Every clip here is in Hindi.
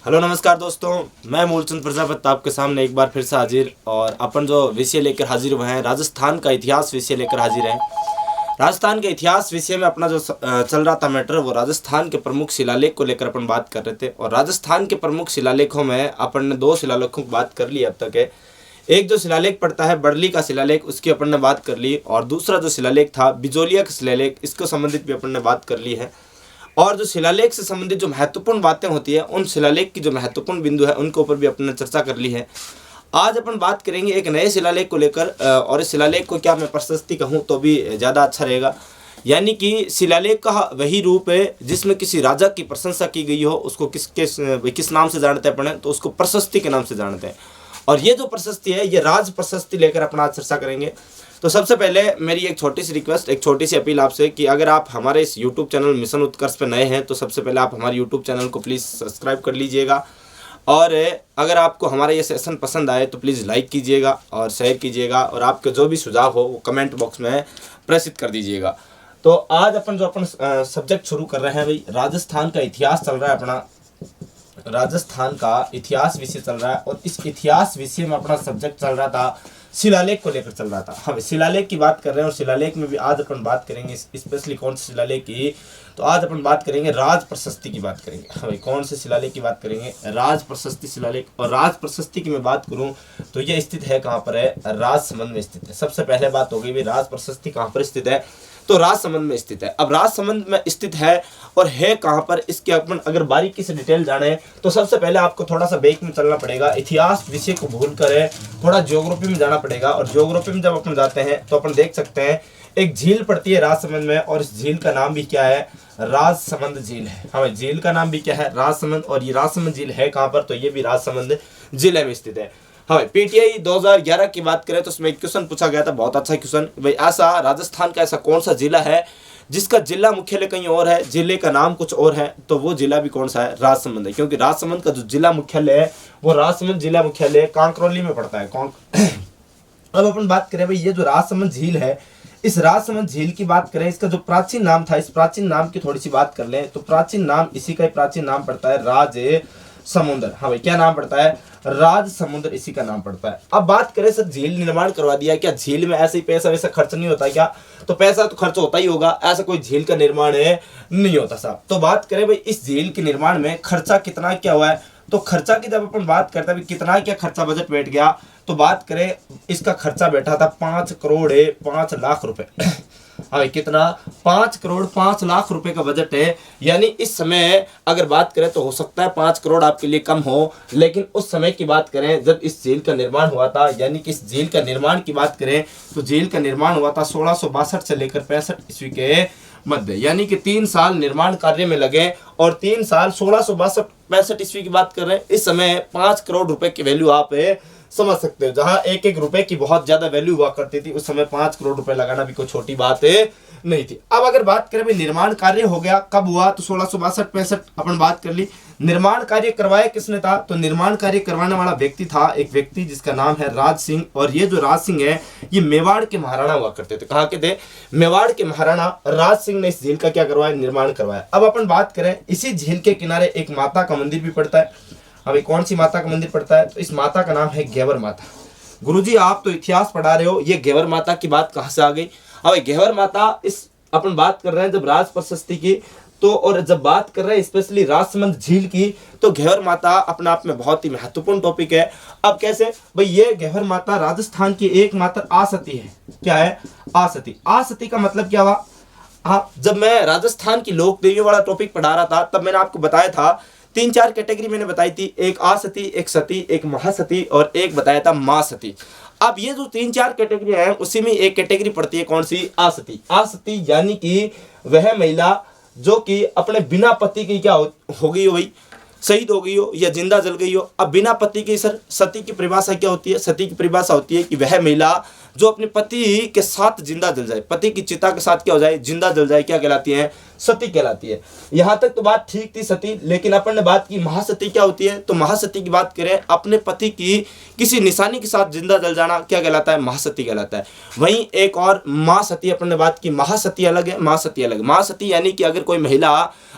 हेलो नमस्कार दोस्तों, मैं मूलचंद प्रजापति आपके सामने एक बार फिर से हाजिर। और अपन जो विषय लेकर हाजिर हुए हैं, राजस्थान का इतिहास विषय लेकर हाजिर हैं। राजस्थान के इतिहास विषय में अपना जो चल रहा था मैटर, वो राजस्थान के प्रमुख शिलालेख को लेकर अपन बात कर रहे थे। और राजस्थान के प्रमुख शिलालेखों में अपन ने दो शिलालेखों की बात कर ली अब तक है। एक जो शिलालेख पड़ता है बड़ली का शिलालेख, उसकी अपन ने बात कर ली। और दूसरा जो शिलालेख था बिजोलिया का शिलालेख, इसको संबंधित भी अपन ने बात कर ली है। और जो शिलालेख से संबंधित जो महत्वपूर्ण बातें होती है, उन शिलालेख की जो महत्वपूर्ण बिंदु है उनके ऊपर भी अपन ने चर्चा कर ली है। आज अपन बात करेंगे एक नए शिलालेख को लेकर। और इस शिलालेख को क्या मैं प्रशस्ति कहूँ तो भी ज़्यादा अच्छा रहेगा। यानी कि शिलालेख का वही रूप है जिसमें किसी राजा की प्रशंसा की गई हो। उसको किस नाम से जानते हैं अपन, तो उसको प्रशस्ति के नाम से जानते हैं। और ये जो प्रशस्ति है, ये राज प्रशस्ति लेकर अपना आज चर्चा करेंगे। तो सबसे पहले मेरी एक छोटी सी रिक्वेस्ट, एक छोटी सी अपील आपसे कि अगर आप हमारे इस YouTube चैनल मिशन उत्कर्ष पे नए हैं तो सबसे पहले आप हमारे YouTube चैनल को प्लीज़ सब्सक्राइब कर लीजिएगा। और अगर आपको हमारा ये सेशन पसंद आए तो प्लीज़ लाइक कीजिएगा और शेयर कीजिएगा। और आपके जो भी सुझाव हो वो कमेंट बॉक्स में प्रेषित कर दीजिएगा। तो आज अपन सब्जेक्ट शुरू कर रहे हैं भाई, राजस्थान का इतिहास चल रहा है अपना। राजस्थान का इतिहास विषय चल रहा है और इस इतिहास विषय में अपना सब्जेक्ट चल रहा था, शिलालेख को लेकर चल रहा था। हम शिलालेख की बात कर रहे हैं और शिलालेख में भी आज अपन बात करेंगे स्पेशली कौन से शिलालेख की, तो आज अपन बात करेंगे राज प्रशस्ति की बात करेंगे। हाँ, कौन से शिलालेख की बात करेंगे? राज प्रशस्ति शिलालेख। और राज प्रशस्ति की मैं बात करूं तो ये स्थित है कहाँ पर है? राजसमंद में स्थित है। सबसे पहले बात हो गई भाई, राज प्रशस्ति कहाँ पर स्थित है? तो राजसमंद में स्थित है। अब राजसमंद में स्थित है और है कहाँ पर, इसके अपन अगर बारीकी से डिटेल जाने तो सबसे पहले आपको थोड़ा सा बैक में चलना पड़ेगा। इतिहास विषय को भूल कर थोड़ा ज्योग्राफी में जाना पड़ेगा। और ज्योग्राफी में जब अपन जाते हैं तो अपन देख सकते हैं एक झील पड़ती है राजसमंद में, और इस झील का नाम भी क्या है? राजसमंद झील है। हमें झील का नाम भी क्या है? राजसमंद। और ये राजसमंद झील है कहाँ पर? तो ये भी राजसमंद जिले में स्थित है। हाँ, पीटीआई 2011 की बात करें तो उसमें एक क्वेश्चन पूछा गया था, बहुत अच्छा क्वेश्चन भाई। ऐसा राजस्थान का ऐसा कौन सा जिला है जिसका जिला मुख्यालय कहीं और है, जिले का नाम कुछ और है? तो वो जिला भी कौन सा है? राजसमंद है। क्योंकि राजसमंद का जो जिला मुख्यालय है वो राजसमंद जिला मुख्यालय कांकरौली में पड़ता है। अब अपन बात करें भाई, ये जो राजसमंद झील है, इस राजसमंद झील की बात करें, इसका जो प्राचीन नाम था, इस प्राचीन नाम की थोड़ी सी बात कर लें तो प्राचीन नाम, इसी का प्राचीन नाम पड़ता है राज समुद्र। हाँ भाई, क्या नाम पड़ता है? राज समुद्र, इसी का नाम पड़ता है। अब बात करें सर, झील निर्माण करवा दिया, क्या झील में ऐसे ही पैसा वैसा खर्च नहीं होता क्या? तो पैसा तो खर्च होता ही होगा, ऐसा कोई झील का निर्माण है नहीं होता साहब। तो बात करें भाई इस झील के निर्माण में खर्चा कितना क्या हुआ है, तो खर्चा की जब अपन बात करते हैं कितना क्या खर्चा बजट बैठ गया, तो बात करें इसका खर्चा बैठा था 5 करोड़ 5 लाख रुपए। हाँ, कितना? 5 करोड़ 5 लाख रुपए का बजट है। यानी इस समय अगर बात करें तो हो सकता है 5 करोड़ आपके लिए कम हो, लेकिन उस समय की बात करें जब इस झील का निर्माण हुआ था, यानी कि इस झील का निर्माण की बात करें तो झील का निर्माण हुआ था 1662 से लेकर 65 ईस्वी के मध्य। यानी कि 3 साल निर्माण कार्य में लगे और 3 साल 1662-65 ईस्वी की बात कर रहे हैं। इस समय 5 करोड़ रुपए की वैल्यू आप समझ सकते हो। जहां एक एक रुपए की बहुत ज्यादा वैल्यू हुआ करती थी, उस समय 5 करोड़ रुपए लगाना भी कोई छोटी बात नहीं थी। अब अगर बात करें भाई निर्माण कार्य हो गया, कब हुआ? तो 1662-65 अपन बात कर ली। निर्माण कार्य करवाया किसने था? तो निर्माण कार्य करवाने वाला व्यक्ति था एक व्यक्ति जिसका नाम है राज सिंह। और ये जो राज सिंह है ये मेवाड़ के महाराणा हुआ करते थे। कहाँ के थे? मेवाड़ के महाराणा राज सिंह ने इस झील का क्या करवाया? निर्माण करवाया। अब अपन बात करें, इसी झील के किनारे एक माता का मंदिर भी पड़ता है। अभी कौन सी माता का मंदिर पड़ता है? तो इस माता का नाम है घेवर माता। गुरुजी आप तो इतिहास पढ़ा रहे हो, ये घेवर माता की बात कहाँ से आ गई? अब घेवर माता, इस अपन बात कर रहे हैं जब राज प्रशस्ति की, तो और जब बात कर रहे हैं स्पेशली राजसमंद झील की, तो घेवर माता अपने आप में बहुत ही महत्वपूर्ण टॉपिक है। अब कैसे भाई? ये घेवर माता राजस्थान की एकमात्र आसती है। क्या है? आसती। आसती का मतलब क्या हुआ? हाँ, जब मैं राजस्थान की लोक देवियों वाला टॉपिक पढ़ा रहा था तब मैंने आपको बताया था 3-4 कैटेगरी मैंने बताई थी, एक आसती, एक सती, एक महासती और एक बताया था मां सती। अब ये जो 3-4 कैटेगरी है उसी में एक कैटेगरी पड़ती है, कौन सी? आसती। आसती यानी कि वह महिला जो कि अपने बिना पति की क्या हो गई हो भाई, शहीद हो गई हो या जिंदा जल गई हो। अब बिना पति की सर सती की परिभाषा क्या होती है? सती की परिभाषा होती है कि वह महिला जो अपने पति के साथ जिंदा जल जाए, पति की चिता के साथ क्या हो जाए? जिंदा जल जाए, क्या कहलाती है? सती कहलाती है। यहाँ तक तो बात ठीक थी सती, लेकिन अपन ने बात की महासती क्या होती है? तो महासती की बात करें, अपने पति की किसी निशानी के साथ जिंदा जल जाना क्या कहलाता है? महासती कहलाता है। वहीं एक और माँ सती अपन ने बात की, महासती अलग है, माँ सती अलग। माँ सती यानी कि अगर कोई महिला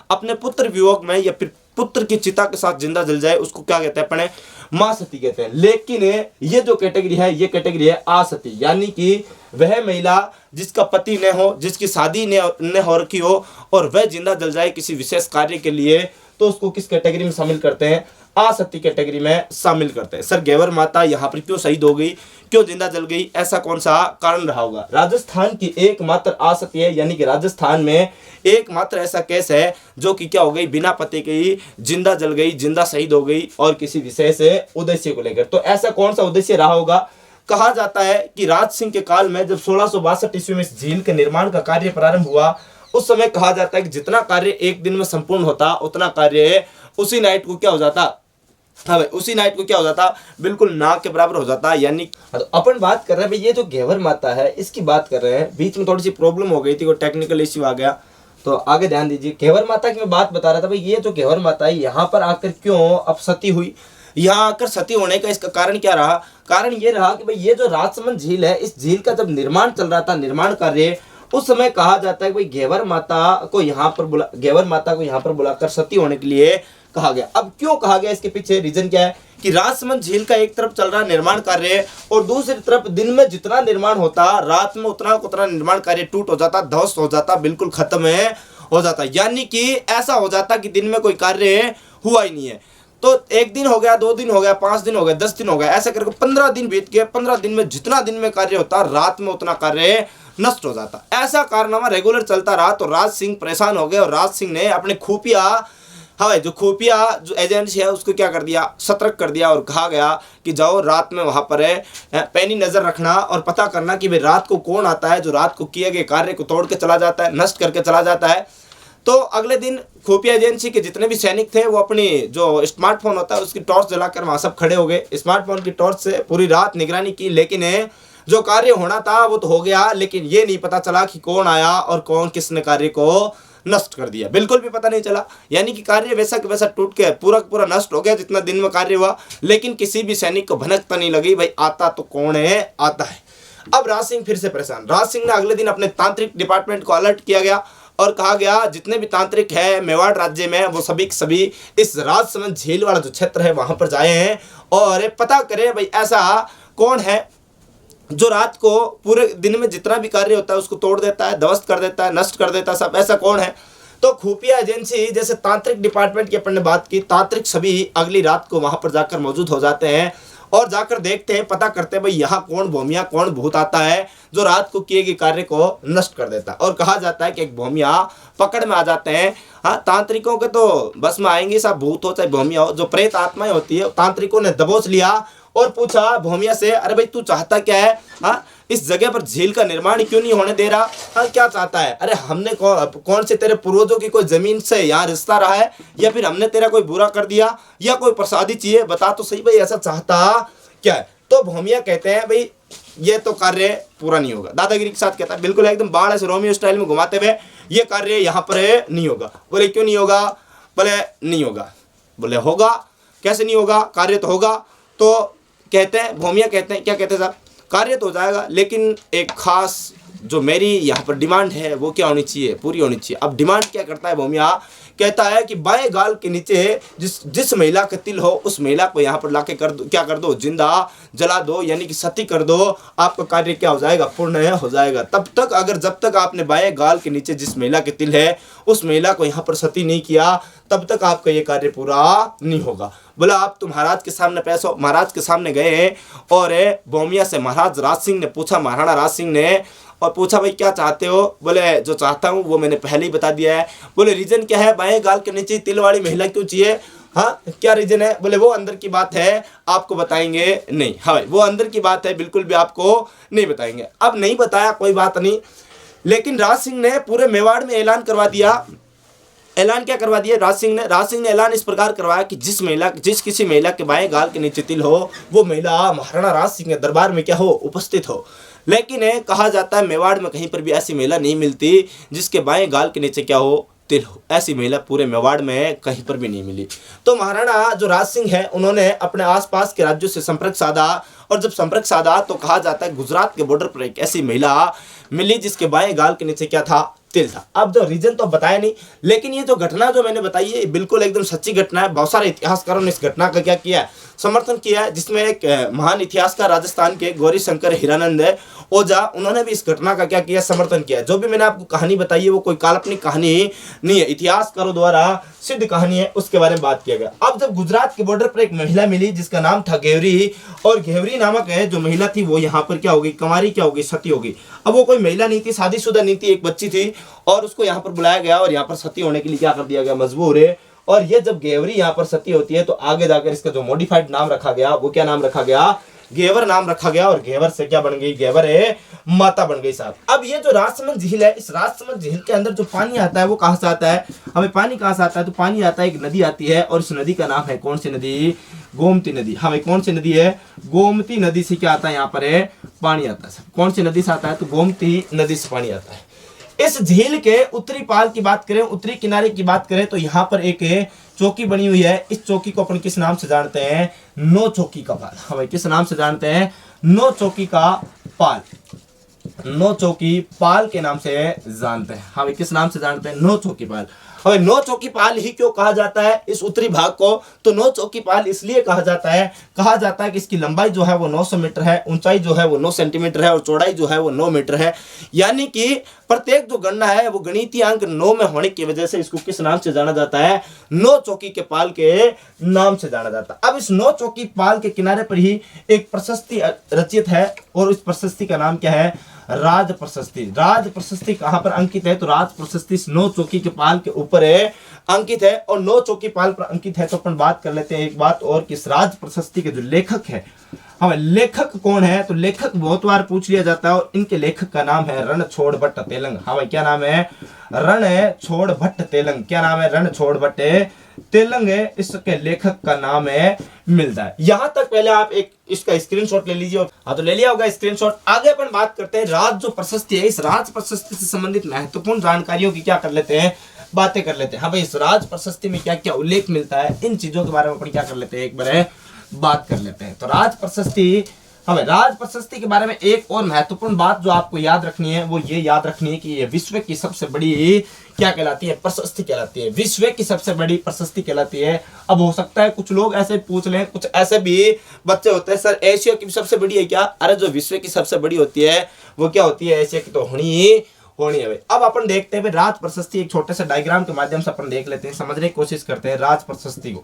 अपने पुत्र वियोग में या फिर पुत्र की चिता के साथ जिंदा जल जाए उसको क्या कहते हैं अपने मां सती कहते हैं। लेकिन ये जो कैटेगरी है ये कैटेगरी है असती, यानी कि वह महिला जिसका पति न हो, जिसकी शादी न हो रखी हो और वह जिंदा जल जाए किसी विशेष कार्य के लिए, तो उसको किस कैटेगरी में शामिल करते हैं? असती कैटेगरी में शामिल करते हैं। सर घेवर माता यहाँ पर क्यों शहीद हो गई, क्यों जिंदा जल गई, ऐसा कौन सा कारण रहा होगा? राजस्थान की एकमात्र असती है, यानी कि राजस्थान में एकमात्र ऐसा केस है जो कि क्या हो गई, बिना पति के ही जिंदा जल गई, जिंदा शहीद हो गई और किसी विशेष उद्देश्य को लेकर। तो ऐसा कौन सा उद्देश्य रहा होगा? कहा जाता है कि राज सिंह के काल में जब 1662 ईस्वी में इस झील के निर्माण का कार्य प्रारंभ हुआ, उस समय कहा जाता है कि जितना कार्य एक दिन में संपूर्ण होता उतना कार्य उसी नाइट को क्या हो जाता, हाँ भाई, उसी नाइट को क्या हो जाता, बिल्कुल ना के बराबर हो जाता। यानी तो अपन बात कर रहे हैं भाई, ये जो घेवर माता है इसकी बात कर रहे हैं। बीच में थोड़ी सी प्रॉब्लम हो गई थी, कोई टेक्निकल इश्यू आ गया, तो आगे ध्यान दीजिए। घेवर माता की मैं बात बता रहा था भाई, ये जो घेवर माता है यहाँ पर आकर क्यों अब सती हुई, यहाँ आकर सती होने का इसका कारण क्या रहा? कारण ये रहा कि भाई ये जो राजसमंद झील है, इस झील का जब निर्माण चल रहा था, निर्माण कार्य, उस समय कहा जाता है कि भाई घेवर माता को यहाँ पर बुलाकर सती होने के लिए कहा गया। अब क्यों कहा गया, इसके पीछे रीजन क्या है कि राजसमंद झील का एक तरफ चल रहा निर्माण कार्य और दूसरी तरफ दिन में जितना निर्माण होता, रात में उतना निर्माण कार्य टूट हो जाता, ध्वस्त हो जाता, बिल्कुल खत्म हो जाता। यानी कि ऐसा हो जाता कि दिन में कोई कार्य हुआ ही नहीं है। तो एक दिन हो गया, 2 दिन हो गया, 5 दिन हो गया, 10 दिन हो गया, ऐसा करके 15 दिन बीत गए। 15 दिन में जितना दिन में कार्य होता, रात में उतना कार्य नष्ट हो जाता। ऐसा कारनामा रेगुलर चलता रहा। तो राज सिंह परेशान हो गए और राज सिंह ने अपने खुफिया, हाँ जो खुफिया जो एजेंसी है उसको क्या कर दिया, सतर्क कर दिया और कहा गया कि जाओ रात में वहां पर पैनी नजर रखना और पता करना कि भाई रात को कौन आता है जो रात को किए गए कार्य को तोड़ के चला जाता है, नष्ट करके चला जाता है। तो अगले दिन खुफिया एजेंसी के जितने भी सैनिक थे वो अपनी जो स्मार्टफोन होता है उसकी टॉर्च जलाकर वहां सब खड़े हो गए। स्मार्टफोन की टॉर्च से पूरी रात निगरानी की, लेकिन जो कार्य होना था वो तो हो गया, लेकिन ये नहीं पता चला कि कौन आया और कौन किसने कार्य को नष्ट कर दिया, बिल्कुल भी पता नहीं चला। यानी कि कार्य वैसा कि वैसा टूट के पूरा नष्ट हो गया जितना दिन में कार्य हुआ, लेकिन किसी भी सैनिक को भनक नहीं लगी भाई आता तो कौन है, आता है। अब राज सिंह फिर से परेशान। राज सिंह ने अगले दिन अपने तांत्रिक डिपार्टमेंट को अलर्ट किया गया और कहा गया जितने भी तांत्रिक है मेवाड़ राज्य में वो सभी के सभी इस राजसमंद झील वाला जो क्षेत्र है वहां पर जाए हैं और पता करें भाई ऐसा कौन है जो रात को पूरे दिन में जितना भी कार्य होता है उसको तोड़ देता है, ध्वस्त कर देता है, नष्ट कर देता है, सब ऐसा कौन है? तो खुफिया एजेंसी जैसे तांत्रिक डिपार्टमेंट की अपन ने बात की, तांत्रिक सभी अगली रात को वहां पर जाकर मौजूद हो जाते हैं और जाकर देखते हैं, पता करते हैं भाई यहाँ कौन भौमिया, कौन भूत आता है जो रात को किए गए कार्य को नष्ट कर देता है। और कहा जाता है कि एक भौमिया पकड़ में आ जाते हैं। हाँ, तांत्रिकों के तो बस में आएंगे, सब भूत हो चाहे भौमिया हो, जो प्रेत आत्माएं होती है, तांत्रिकों ने दबोच लिया और पूछा भौमिया से, अरे भाई तू चाहता क्या है? हाँ, इस जगह पर झील का निर्माण क्यों नहीं होने दे रहा? हाँ, क्या चाहता है? अरे हमने कौन से तेरे पूर्वजों की कोई जमीन से यहाँ रिश्ता रहा है या फिर हमने तेरा कोई बुरा कर दिया या कोई प्रसादी चाहिए? बता तो सही भाई, ऐसा चाहता क्या है? तो भौमिया कहते हैं भाई ये तो कार्य पूरा नहीं होगा। दादागिरी के साथ कहता है, बिल्कुल एकदम बाढ़ ऐसे रोमियो स्टाइल में घुमाते हुए, ये कार्य यहाँ पर नहीं होगा। बोले क्यों नहीं होगा? बोले नहीं होगा। बोले होगा, कैसे नहीं होगा? कार्य तो होगा। तो कहते हैं, भौमिया कहते हैं, क्या कहते हैं साहब? कार्य तो हो जाएगा, लेकिन एक खास जो मेरी यहाँ पर डिमांड है वो क्या होनी चाहिए? पूरी होनी चाहिए। अब डिमांड क्या करता है भौमिया? कहता है कि बाएं गाल के नीचे जिस महिला का तिल हो उस महिला को यहाँ पर लाके कर दो, क्या कर दो? जिंदा जला दो, यानी कि सती कर दो। आपका कार्य क्या हो जाएगा? पूर्ण हो जाएगा। तब तक अगर जब तक आपने बाएं गाल के नीचे जिस महिला के तिल है उस महिला को यहाँ पर सती नहीं किया तब तक आपका ये कार्य पूरा नहीं होगा। बोला आप तो महाराज के सामने पैसों, महाराज के सामने गए और भौमिया से महाराज राज सिंह ने पूछा, महाराणा राज सिंह ने, और पूछा भाई क्या चाहते हो? बोले जो चाहता हूँ वो मैंने पहले ही बता दिया है। बोले रीजन क्या है? बाएं गाल के नीचे तिल वाली महिला क्यों चाहिए? हाँ, क्या रीजन है? बोले वो अंदर की बात है, आपको बताएंगे नहीं। हाँ भाई, वो अंदर की बात है, बिल्कुल भी आपको नहीं बताएंगे। अब नहीं बताया कोई बात नहीं, लेकिन राज सिंह ने पूरे मेवाड़ में ऐलान करवा दिया। ऐलान क्या करवा दिया राज सिंह ने ऐलान इस प्रकार करवाया कि जिस किसी महिला के बाएं गाल के नीचे तिल हो वो महिला महाराणा राज सिंह के दरबार में क्या हो? उपस्थित हो। लेकिन कहा जाता है मेवाड़ में कहीं पर भी ऐसी महिला नहीं मिलती जिसके बाएं गाल के नीचे क्या हो? तिल हो। ऐसी महिला पूरे मेवाड़ में कहीं पर भी नहीं मिली। तो महाराणा जो राज सिंह है उन्होंने अपने आसपास के राज्यों से संपर्क साधा और जब संपर्क साधा तो कहा जाता है गुजरात के बॉर्डर पर एक ऐसी महिला मिली जिसके बाएं गाल के नीचे क्या था? तिल था। अब जो रीजन तो बताया नहीं, लेकिन ये जो घटना जो मैंने बताई है बिल्कुल एकदम सच्ची घटना है। बहुत सारे इतिहासकारों ने इस घटना का क्या किया है, समर्थन किया है, जिसमें एक महान इतिहासकार राजस्थान के गौरी शंकर हीरानंद ओझा, उन्होंने भी इस घटना का क्या किया, समर्थन किया। जो भी मैंने आपको कहानी बताई है वो कोई काल्पनिक कहानी नहीं है, इतिहासकारों द्वारा सिद्ध कहानी है, उसके बारे में बात किया गया। अब जब गुजरात के बॉर्डर पर एक महिला मिली जिसका नाम था घेवरी, और घेवरी नामक है जो महिला थी वो यहाँ पर क्या होगी, कुंवारी क्या होगी, सती होगी। अब वो कोई महिला नहीं थी, शादीशुदा नहीं थी, एक बच्ची थी, और उसको यहाँ पर बुलाया गया और यहाँ पर सती होने के लिए क्या कर दिया गया, मजबूर है। और ये जब घेवरी यहाँ पर सती होती है तो आगे जाकर इसका जो मॉडिफाइड नाम रखा गया वो क्या नाम रखा गया, घेवर नाम रखा गया। और घेवर से क्या बन गई, घेवर है माता बन गई साहब। अब ये जो राजसमंद झील है, इस राजसमंद झील के अंदर जो पानी आता है वो कहां से आता है, हमें पानी कहां से आता है, तो पानी आता है, एक नदी आती है, और इस नदी का नाम है कौन सी नदी, गोमती नदी। हमें कौन सी नदी है, गोमती नदी से क्या आता है, यहाँ पर है पानी आता है। कौन सी नदी से आता है, तो गोमती नदी से पानी आता है। इस झील के उत्तरी पाल की बात करें, उत्तरी किनारे की बात करें, तो यहाँ पर एक चौकी बनी हुई है। इस चौकी को अपन किस नाम से जानते हैं, नौ चौकी का पाल। हमें किस नाम से जानते हैं, नौ चौकी का पाल, नौ चौकी पाल के नाम से जानते हैं। हमें किस नाम से जानते हैं, नौ चौकी पाल। हमें नौ चौकी पाल ही क्यों कहा जाता है इस उत्तरी भाग को, तो नौ चौकी पाल इसलिए कहा जाता है कि इसकी लंबाई जो है वो 900 मीटर है, ऊंचाई जो है वो 9 सेंटीमीटर है, और चौड़ाई जो है वो 9 मीटर है। यानी कि प्रत्येक जो गणना है वो गणितीय अंक 9 में होने की वजह से इसको किस नाम से जाना जाता है, नौ चौकी के पाल के नाम से जाना जाता है। अब इस नौ चौकी पाल के किनारे पर ही एक प्रशस्ति रचित है, और इस प्रशस्ति का नाम क्या है, राज प्रशस्ति। राज प्रशस्ति कहां पर अंकित है, तो राज प्रशस्ति नौ चौकी के पाल के ऊपर है अंकित है, और नौ चौकी पाल पर अंकित है। तो अपन बात कर लेते हैं एक बात और, कि इस राज प्रशस्ति के जो लेखक है, हमें लेखक कौन है, तो लेखक बहुत बार पूछ लिया जाता है, और इनके लेखक का नाम है रणछोड़ भट्ट तेलंग। हमें क्या नाम है, रणछोड़ भट्ट तेलंग। क्या नाम है, रणछोड़ भट्ट तेलंग है, इसके लेखक का नाम है मिलता है। यहां तक पहले आप एक इसका स्क्रीनशॉट ले लीजिए। हाँ, तो ले लिया होगा स्क्रीनशॉट। आगे अपन बात करते हैं राज जो प्रशस्ति है, इस राज प्रशस्ति से संबंधित महत्वपूर्ण जानकारियों की क्या कर लेते हैं, बातें कर लेते हैं। हाँ भाई, इस राज प्रशस्ति में क्या क्या उल्लेख मिलता है, इन चीजों के बारे में अपन क्या कर लेते हैं, एक बार बात कर लेते हैं। तो राज प्रशस्ति, हमें राज प्रशस्ति के बारे में एक और महत्वपूर्ण बात जो आपको याद रखनी है वो ये याद रखनी है कि ये विश्व की सबसे बड़ी क्या कहलाती है, प्रशस्ति कहलाती है। विश्व की सबसे बड़ी प्रशस्ति कहलाती है। अब हो सकता है कुछ लोग ऐसे पूछ लें, कुछ ऐसे भी बच्चे होते हैं, सर एशिया की सबसे बड़ी है क्या, अरे जो विश्व की सबसे बड़ी होती है वो क्या होती है, एशिया की तो होनी है। अब अपन देखते हैं राज प्रशस्ति, एक छोटे से डायग्राम के माध्यम से अपन देख लेते हैं, समझने की कोशिश करते हैं राज प्रशस्ति को।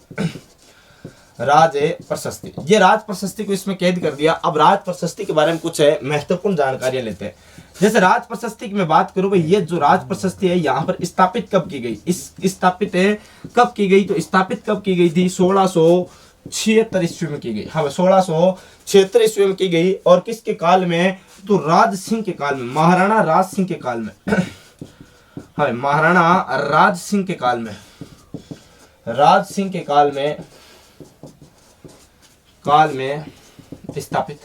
राज प्रशस्ति, ये राज प्रशस्ति को इसमें कैद कर दिया। अब राज प्रशस्ति के बारे में कुछ महत्वपूर्ण जानकारियां लेते हैं। जैसे राज प्रशस्ति की मैं बात करूं भाई, ये जो राज प्रशस्ति है यहाँ पर स्थापित कब की गई, स्थापित कब की गई, तो स्थापित कब की गई थी, 1676 ईस्वी में की गई। हाँ, 1676 ईस्वी में की गई। और किसके काल में, तो राज सिंह के काल में, महाराणा राज सिंह के काल में। हाँ, महाराणा राज सिंह के काल में, राज सिंह के काल में स्थापित।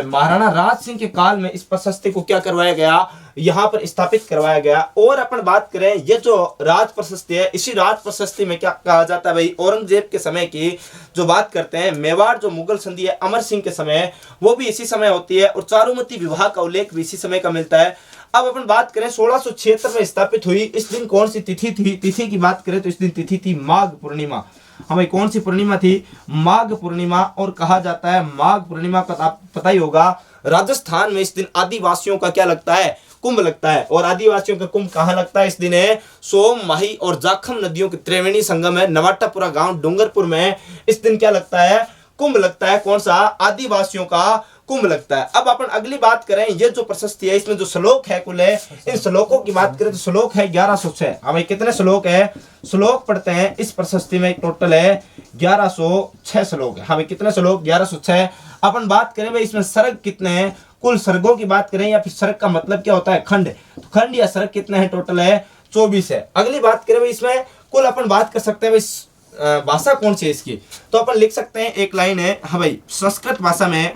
महाराणा राज सिंह के काल में इस प्रशस्ति को क्या करवाया गया, यहाँ पर स्थापित करवाया गया। और अपन बात करें, ये जो राज प्रशस्ति है, इसी राज प्रशस्ति में क्या कहा जाता है भाई, औरंगजेब के समय की जो बात करते हैं, मेवाड़ जो मुगल संधि है अमर सिंह के समय, वो भी इसी समय होती है, और चारुमती विवाह का उल्लेख भी इसी समय का मिलता है। अब अपन बात करें 1676 में स्थापित हुई, इस दिन कौन सी तिथि थी, तिथि की बात करें तो इस दिन तिथि थी माघ पूर्णिमा। हमें कौन सी पूर्णिमा थी, माघ पूर्णिमा। और कहा जाता है माघ पूर्णिमा का आप पता ही होगा, राजस्थान में इस दिन आदिवासियों का क्या लगता है, कुंभ लगता है। और आदिवासियों का कुंभ कहाँ लगता है, इस दिन है सोम, माही और जाखम नदियों की त्रिवेणी संगम है नवाटापुरा गांव डूंगरपुर में। इस दिन क्या लगता है, कुंभ लगता है। कौन सा, आदिवासियों का कुंभ लगता है। अब अपन अगली बात करें, ये जो प्रशस्ति है इसमें जो श्लोक है कुल है, इन श्लोकों की बात करें तो श्लोक है 1106। हमें कितने श्लोक है, श्लोक पढ़ते हैं इस प्रशस्ति में, टोटल है 1106 श्लोक है। हमें कितने श्लोक, 1106। अपन बात करें भाई इसमें सर्ग कितने हैं, कुल सर्गों की बात करें, या फिर सर्ग का मतलब क्या होता है, खंड, तो खंड या सर्ग कितने हैं, टोटल है 24 है। अगली बात करें भाई इसमें कुल अपन बात कर सकते हैं भाई भाषा कौन सी है इसकी, तो अपन लिख सकते हैं, एक लाइन है, हाँ भाई संस्कृत भाषा में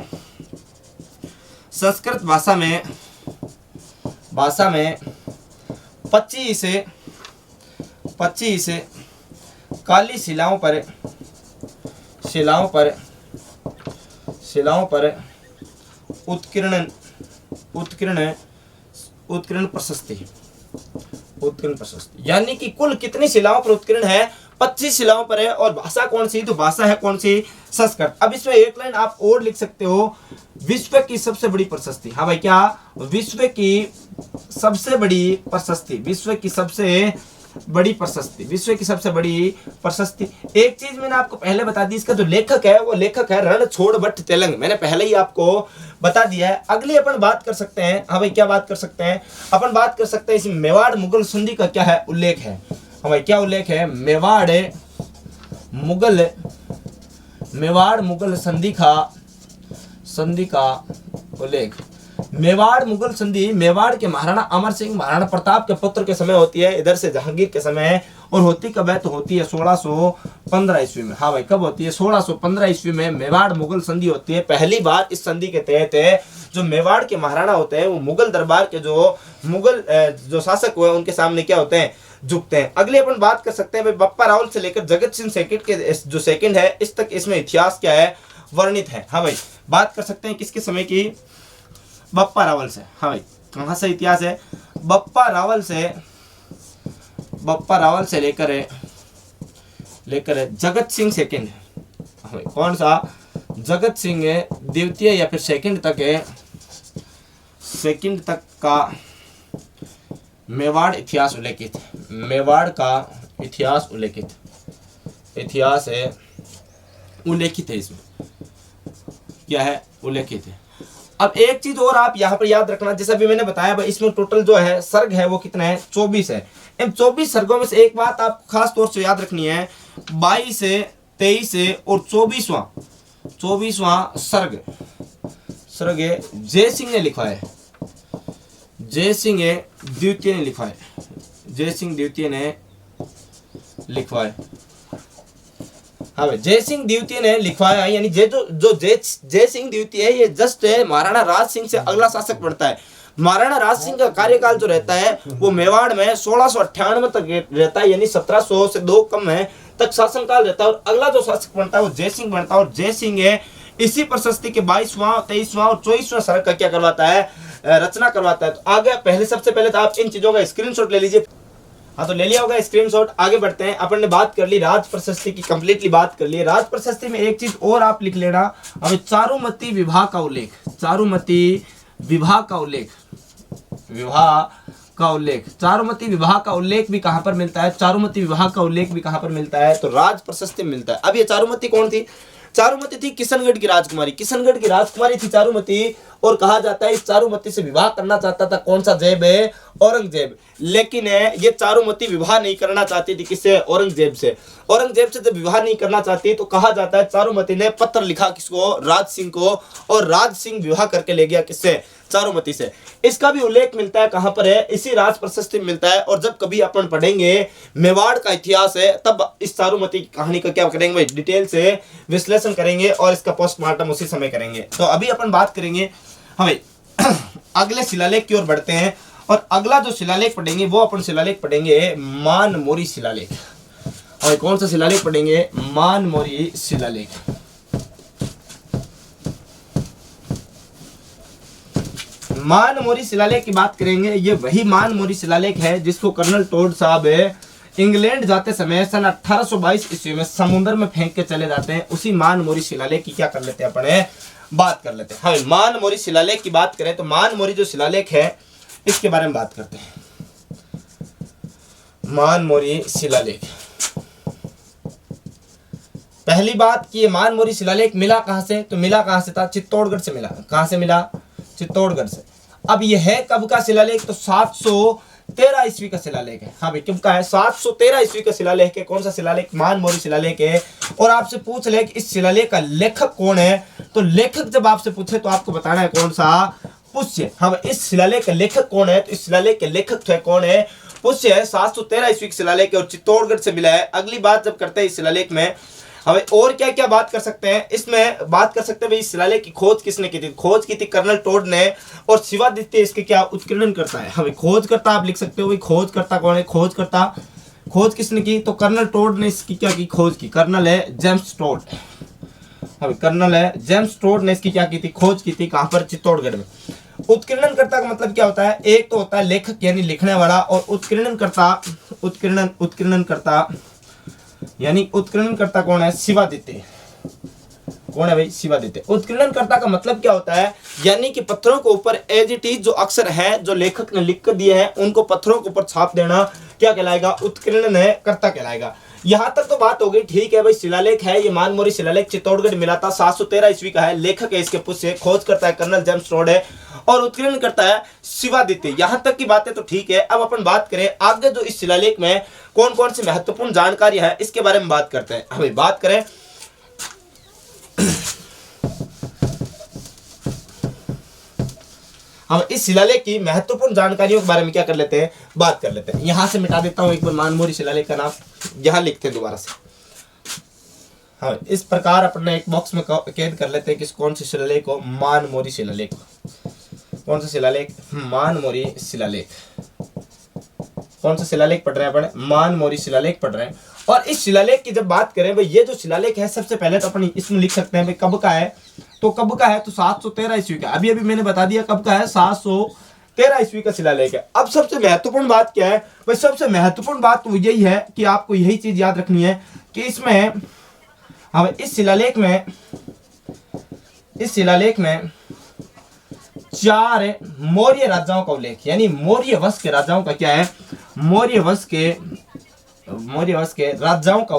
25 काली शिलाओं पर उत्कीर्ण प्रशस्ति उत्कीर्ण प्रशस्ति, यानी कि कुल कितनी शिलाओं पर उत्कीर्ण है? 25 शिलाओं पर है। और भाषा कौन सी? तो भाषा है कौन सी? संस्कृत। अब इसमें एक लाइन आप और लिख सकते हो, विश्व की सबसे बड़ी प्रशस्ति। हाँ भाई, क्या? विश्व की सबसे बड़ी प्रशस्ति, विश्व की सबसे बड़ी प्रशस्ति, विश्व की सबसे बड़ी प्रशस्ति। एक चीज मैंने आपको पहले बता दी, इसका जो लेखक है वो लेखक है रणछोड़ भट्ट तेलंग, मैंने पहले ही आपको बता दिया है। अगली अपन बात कर सकते हैं। हाँ भाई, क्या बात कर सकते हैं? अपन बात कर सकते हैं इसमें मेवाड़ मुगल संधि का क्या है? उल्लेख है। हाँ भाई, क्या उल्लेख है? मेवाड़ मुगल संधि का उल्लेख। मेवाड़ मुगल संधि मेवाड़ के महाराणा अमर सिंह, महाराणा प्रताप के पुत्र के समय होती है, इधर से जहांगीर के समय। और होती कब है? तो होती है 1615 ईस्वी में। हाँ भाई, कब होती है? 1615 ईस्वी में मेवाड़ मुगल संधि होती है। पहली बार इस संधि के तहत जो मेवाड़ के महाराणा होते हैं वो मुगल दरबार के जो शासक हुए उनके सामने क्या होते हैं? झुकते हैं। अगले अपन बात कर सकते हैं भाई, बप्पा रावल से लेकर जगत सिंह सेकंड के जो सेकंड है इस तक इसमें इतिहास क्या है? वर्णित है। हाँ भाई, बात कर सकते हैं किसके समय की? बप्पा रावल से। हाँ भाई, कहाँ से इतिहास है? बप्पा रावल से लेकर जगत सिंह सेकंड। हाँ भाई, कौन सा? जगत सिंह द्वितीय या फिर सेकंड तक का मेवाड़ इतिहास उल्लेखित। मेवाड़ का इतिहास है इसमें। क्या है? उल्लेखित है। अब एक चीज और आप यहाँ पर याद रखना, जैसा भी मैंने बताया भाई, इसमें टोटल जो है सर्ग है वो कितना है? 24 है। इन 24 सर्गों में से एक बात आपको खास तौर से याद रखनी है, 22 से 23 से और 24वां सर्ग जय सिंह ने लिखा है। जय सिंह द्वितीय ने लिखवाया। हाँ भाई, जय सिंह द्वितीय ने लिखवाया, यानी जय सिंह द्वितीय है ये जस्ट महाराणा राज सिंह से अगला शासक बनता है। महाराणा राज सिंह का कार्यकाल जो रहता है वो मेवाड़ में 1698 तक रहता है, यानी 1700 से 2 कम है तक शासनकाल रहता है। और अगला जो शासक बनता है वो जय सिंह बनता है। और जय सिंह इसी प्रशस्ति के 22वां, 23वां और 24वां सर्ग का क्या करवाता है? रचना करवाता है। तो आगे सबसे पहले तो आप इन चीजों का स्क्रीनशॉट ले लीजिए। हाँ, तो ले लिया होगा स्क्रीनशॉट। आगे बढ़ते हैं। अपन ने बात कर ली राज प्रशस्ति की, कंप्लीटली बात कर ली। राज प्रशस्ति में एक चीज और आप लिख लेना, हमें चारुमती विवाह का उल्लेख भी कहां पर मिलता है? चारुमती विवाह का उल्लेख भी कहां पर मिलता है? तो राज प्रशस्ति में मिलता है। अब ये चारुमती कौन थी? चारुमती थी किशनगढ़ की राजकुमारी थी चारुमती। और कहा जाता है इस चारुमती से विवाह करना चाहता था कौन सा जेब है? औरंगजेब। लेकिन ये चारुमती विवाह नहीं करना चाहती थी किससे? औरंगजेब से। औरंगजेब से जब विवाह नहीं करना चाहती तो कहा जाता है चारुमती ने पत्र लिखा किसको? राज सिंह को। और राज सिंह विवाह करके ले गया किससे? चारुमती से। इसका भी उल्लेख मिलता है कहां पर है? इसी राज प्रशस्ति में मिलता है। और जब कभी अपन पढ़ेंगे मेवाड़ का इतिहास है तब इस चारुमती की कहानी का क्या करेंगे भाई? डिटेल से विश्लेषण करेंगे और इसका पोस्टमार्टम उसी समय करेंगे। तो अभी अपन बात करेंगे हाँ भाई अगले शिलालेख की ओर बढ़ते हैं। और अगला जो शिलालेख पढ़ेंगे वो अपन शिलालेख पढ़ेंगे मानमोरी शिलालेख। और कौन सा शिलालेख पढ़ेंगे? मानमोरी शिलालेख। मानमोरी शिलालेख की बात करेंगे। ये वही मानमोरी शिलालेख है जिसको कर्नल टोड साहब इंग्लैंड जाते समय सन 1822 ईस्वी में समुद्र में फेंक के चले जाते हैं। उसी मानमोरी शिलालेख की क्या कर लेते हैं अपन? बात कर लेते हैं। हाँ, मानमोरी शिलालेख की बात करें तो मानमोरी जो शिलालेख है इसके बारे में बात करते हैं। मानमोरी शिलालेख, पहली बात कि ये मानमोरी शिलालेख मिला कहां से? तो मिला कहां से था? चित्तौड़गढ़ से मिला। कहां से मिला? चित्तौड़गढ़ से। अब यह है कब का शिलालेख? तो 713 ईस्वी का शिलालेख है। हाँ भाई, कब का है? 713 ईस्वी का शिलालेख है। कौन सा शिलालेख? मानमोरी शिलालेख है। और आपसे पूछ ले कि इस शिलालेख का लेखक कौन है, तो लेखक जब आपसे पूछे तो आपको बताना है कौन सा? पुष्य। हाँ, इस शिलालेख का लेखक कौन है? तो इस शिलालेख के लेखक है कौन है? पुष्य है। 713 ईस्वी का शिलालेख है और चित्तौड़गढ़ से मिला है। अगली बात जब करते हैं इस शिलालेख में, हमें और क्या क्या बात कर सकते हैं? इसमें बात कर सकते हैं भाई इस शिलालेख की खोज किसने की थी? खोज की थी कर्नल टोड ने। और शिवादित्य इसके क्या उत्कीर्णन करता है? हमें खोजकर्ता आप लिख सकते हो। भाई खोजकर्ता कौन है? खोज किसने की? तो कर्नल टोड ने इसकी क्या की? खोज की। कर्नल है जेम्स टोड। कर्नल है जेम्स टोड ने इसकी क्या की थी? खोज की थी। कहां पर? चित्तौड़गढ़ में। उत्कीर्णनकर्ता का मतलब क्या होता है? एक तो होता है लेखक यानी लिखने वाला, और उत्कीर्णनकर्ता यानी उत्कीर्णनकर्ता कौन है? शिवादित्य। कौन है भाई? शिवादित्य। उत्कीर्णनकर्ता का मतलब क्या होता है? यानी कि पत्थरों के ऊपर एज इट इज जो अक्षर है जो लेखक ने लिख कर दिए हैं उनको पत्थरों के ऊपर छाप देना क्या कहलाएगा? उत्कीर्णनकर्ता कहलाएगा। यहां तक तो बात हो गई, ठीक है भाई। शिलालेख है ये मानमोरी शिलालेख चित्तौड़गढ़ मिला था, 713 ईस्वी का है। लेखक है इसके पुष्य, खोज करता है कर्नल जेम्स रॉड है, और उत्कीर्ण करता है शिवादित्य। यहां तक की बातें तो ठीक है। अब अपन बात करें आगे जो इस शिलालेख में कौन कौन सी महत्वपूर्ण जानकारी है इसके बारे में बात करते हैं। हमें बात करें हम इस शिलालेख की महत्वपूर्ण जानकारियों के बारे में क्या कर लेते हैं? बात कर लेते हैं। यहां से मिटा देता हूं एक बार मानमोरी शिलालेख का नाम, यहां लिखते हैं दोबारा से। हाँ, इस प्रकार अपने एक बॉक्स में कैद कर लेते हैं कि कौन सी शिलालेख को? मानमोरी शिलालेख। कौन सा शिलालेख? मानमोरी शिलालेख। कौन सा शिलालेख पढ़ रहे हैं अपन? मानमोरी शिलालेख पढ़ रहे हैं। और इस शिलालेख की जब बात करें भाई, ये जो शिलालेख है सबसे पहले तो अपन इसमें लिख सकते हैं भाई कब का है। तो कब का है? तो 713 ईस्वी का। अभी मैंने बता दिया कब का है, 713 ईस्वी का शिलालेख है। अब सबसे महत्वपूर्ण बात क्या है भाई? सबसे महत्वपूर्ण बात तो यही है कि आपको यही चीज याद रखनी है कि इसमें हम इस शिलालेख में 4 मौर्य राजाओं का उल्लेख, यानी मौर्य वंश के राजाओं का क्या है? मौर्य वंश के राजाओं का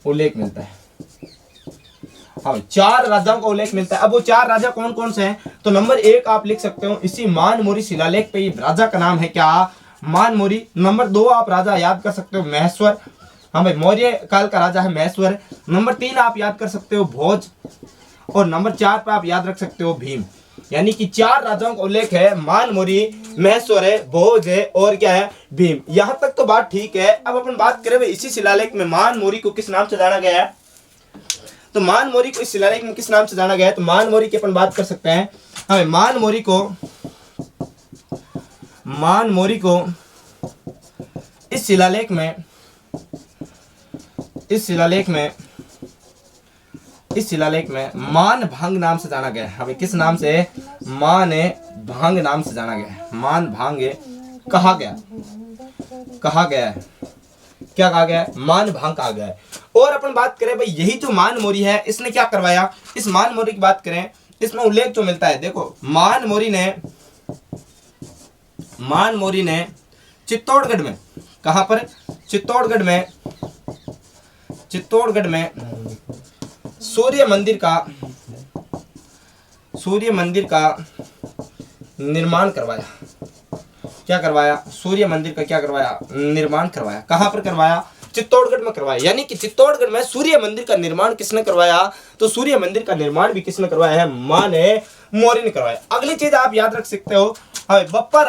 उल्लेख मिलता है। हाँ, 4 राजाओं का उल्लेख मिलता है। अब वो 4 राजा कौन कौन से हैं? तो नंबर 1 आप लिख सकते हो, इसी मानमोरी शिलालेख पे राजा का नाम है क्या? मानमोरी। नंबर 2 आप राजा याद कर सकते हो, महेश्वर। हाँ भाई, मौर्य काल का राजा है महेश्वर। नंबर 3 आप याद कर सकते हो, भोज। और नंबर 4 पे आप याद रख सकते हो, भीम। यानी कि 4 राजाओं का उल्लेख है, मानमोरी, महेश्वर है, भोज है, और क्या है? भीम। यहां तक तो बात ठीक है। अब अपन बात करें भाई इसी शिलालेख में मानमोरी को किस नाम से जाना गया है? तो मानमोरी को इस शिलालेख में किस नाम से जाना गया है? तो मानमोरी की अपन बात कर सकते हैं। हमें मानमोरी को इस शिलालेख में मानभांग नाम से जाना गया है। हमें किस नाम से? मानभांग नाम से जाना गया है। मानभांग कहा गया है। क्या कहा गया है? मानभांग कहा गया है। और अपन बात करें भाई यही जो मानमोरी है इसने क्या करवाया? इस मानमोरी की बात करें, इसमें उल्लेख जो मिलता है, देखो मानमोरी ने चित्तौड़गढ़ में, कहां पर? चित्तौड़गढ़ में सूर्य मंदिर का निर्माण करवाया। क्या करवाया? सूर्य मंदिर का क्या करवाया? निर्माण करवाया। कहां पर करवाया? चित्तौड़गढ़ में करवाया। यानी कि चित्तौड़गढ़ में सूर्य मंदिर का निर्माण किसने करवाया? तो सूर्य मंदिर का निर्माण भी किसने करवाया है? मानमोरी ने करवाया। अगली चीज आप याद रख सकते हो, बप्पा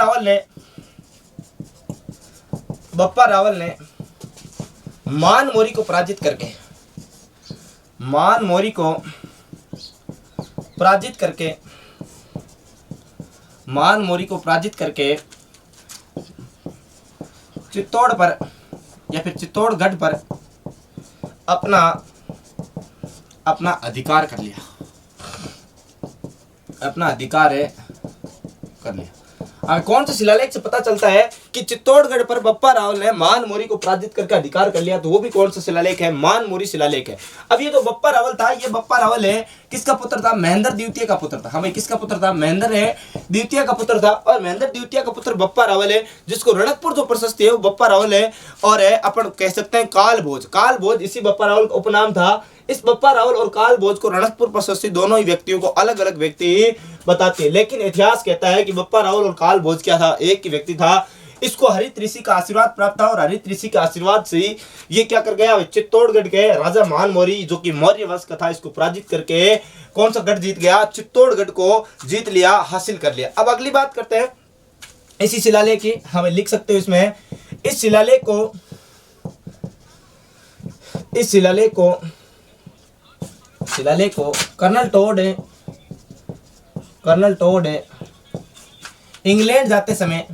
रावल ने मानमोरी को पराजित करके चित्तौड़ पर या फिर चित्तौड़गढ़ पर अपना अधिकार कर लिया। अब कौन सा शिलालेख से पता चलता है कि चित्तौड़गढ़ पर बप्पा रावल ने मानमोरी को पराजित करके अधिकार कर लिया? तो वो भी कौन सा शिलालेख है? मानमोरी शिलालेख है। अब ये जो बप्पा रावल था, ये बप्पा रावल है किसका पुत्र था? महेंद्र द्वितीय का पुत्र था। हमें किसका पुत्र था? महेंद्र द्वितीय का पुत्र था। और महेंद्र द्वितीय का पुत्र बप्पा रावल है, जिसको रणकपुर जो प्रशस्ति है वो बप्पा रावल है। और अपन कह सकते हैं कालभोज इसी बप्पा रावल का उपनाम था। इस बप्पा रावल और कालभोज को रणकपुर प्रशस्ति दोनों ही व्यक्तियों को अलग अलग व्यक्ति बताते हैं, लेकिन इतिहास कहता है कि बप्पा रावल और कालभोज क्या था? एक ही व्यक्ति था। इसको हरित ऋषि का आशीर्वाद प्राप्त था, और हरित ऋषि के आशीर्वाद से ये क्या कर गया? चित्तौड़गढ़ के राजा मानमोरी जो कि मौर्य वंश का था, इसको पराजित करके कौन सा गढ़ जीत गया? चित्तौड़गढ़ को जीत लिया, हासिल कर लिया। अब अगली बात करते हैं इसी शिलालेख की। हमें लिख सकते हो इसमें, इस शिलालेख को कर्नल टोड इंग्लैंड जाते समय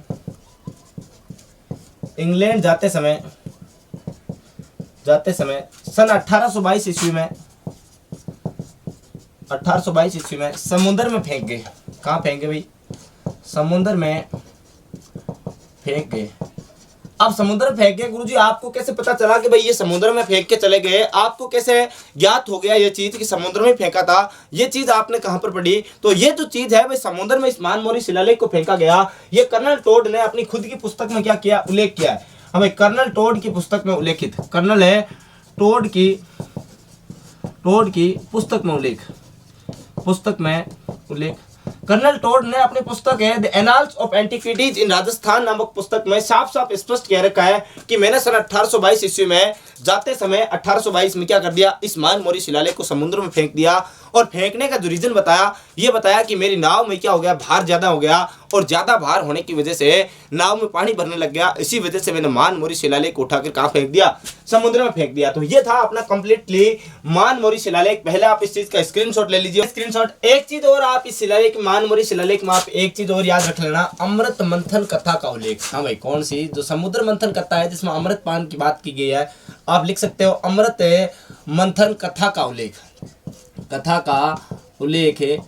सन 1822 ईस्वी में 1822 ईस्वी में समुद्र में फेंक गए। कहाँ फेंक गए भाई? समुद्र में फेंक गए। अब समुद्र में फेंक गए, गुरुजी आपको कैसे पता चला कि भाई ये समुद्र में फेंक के चले गए? आपको कैसे ज्ञात हो गया ये चीज कि समुद्र में फेंका था? ये चीज आपने कहां पर पढ़ी? तो ये जो चीज है भाई समुद्र में इस मानमोरी शिलालेख को फेंका गया, ये कर्नल टोड ने अपनी खुद की पुस्तक में क्या किया? उल्लेख किया है। हमें कर्नल टोड की पुस्तक में उल्लेखित, कर्नल है टोड की पुस्तक में उल्लेख कर्नल टोड ने अपनी पुस्तक है द एनाल्स ऑफ एंटिक्विटीज इन राजस्थान नामक पुस्तक में साफ साफ स्पष्ट कह रखा है कि मैंने सन 1822 ईस्वी में जाते समय 1822 में क्या कर दिया? इस मानमोरी शिलालेख को समुद्र में फेंक दिया। और फेंकने का जो रीजन बताया, ये बताया कि मेरी नाव में क्या हो गया? भार ज्यादा हो गया, और ज्यादा भार होने की वजह से नाव में पानी भरने लग गया। इसी वजह से मैंने मानमोरी शिलालेख को उठाकर कहाँ फेंक दिया? समुद्र में फेंक दिया। तो ये था अपना कंप्लीटली मानमोरी शिलालेख। पहले आप इस चीज का स्क्रीनशॉट ले लीजिए। स्क्रीनशॉट। एक चीज और आप इस शिलालेख मानमोरी शिलालेख में आप एक चीज और याद रख लेना, अमृत मंथन कथा का उल्लेख। हाँ भाई, कौन सी? जो समुद्र मंथन कथा है जिसमें अमृत पान की बात की गई है, आप लिख सकते हो अमृत मंथन कथा का उल्लेख है,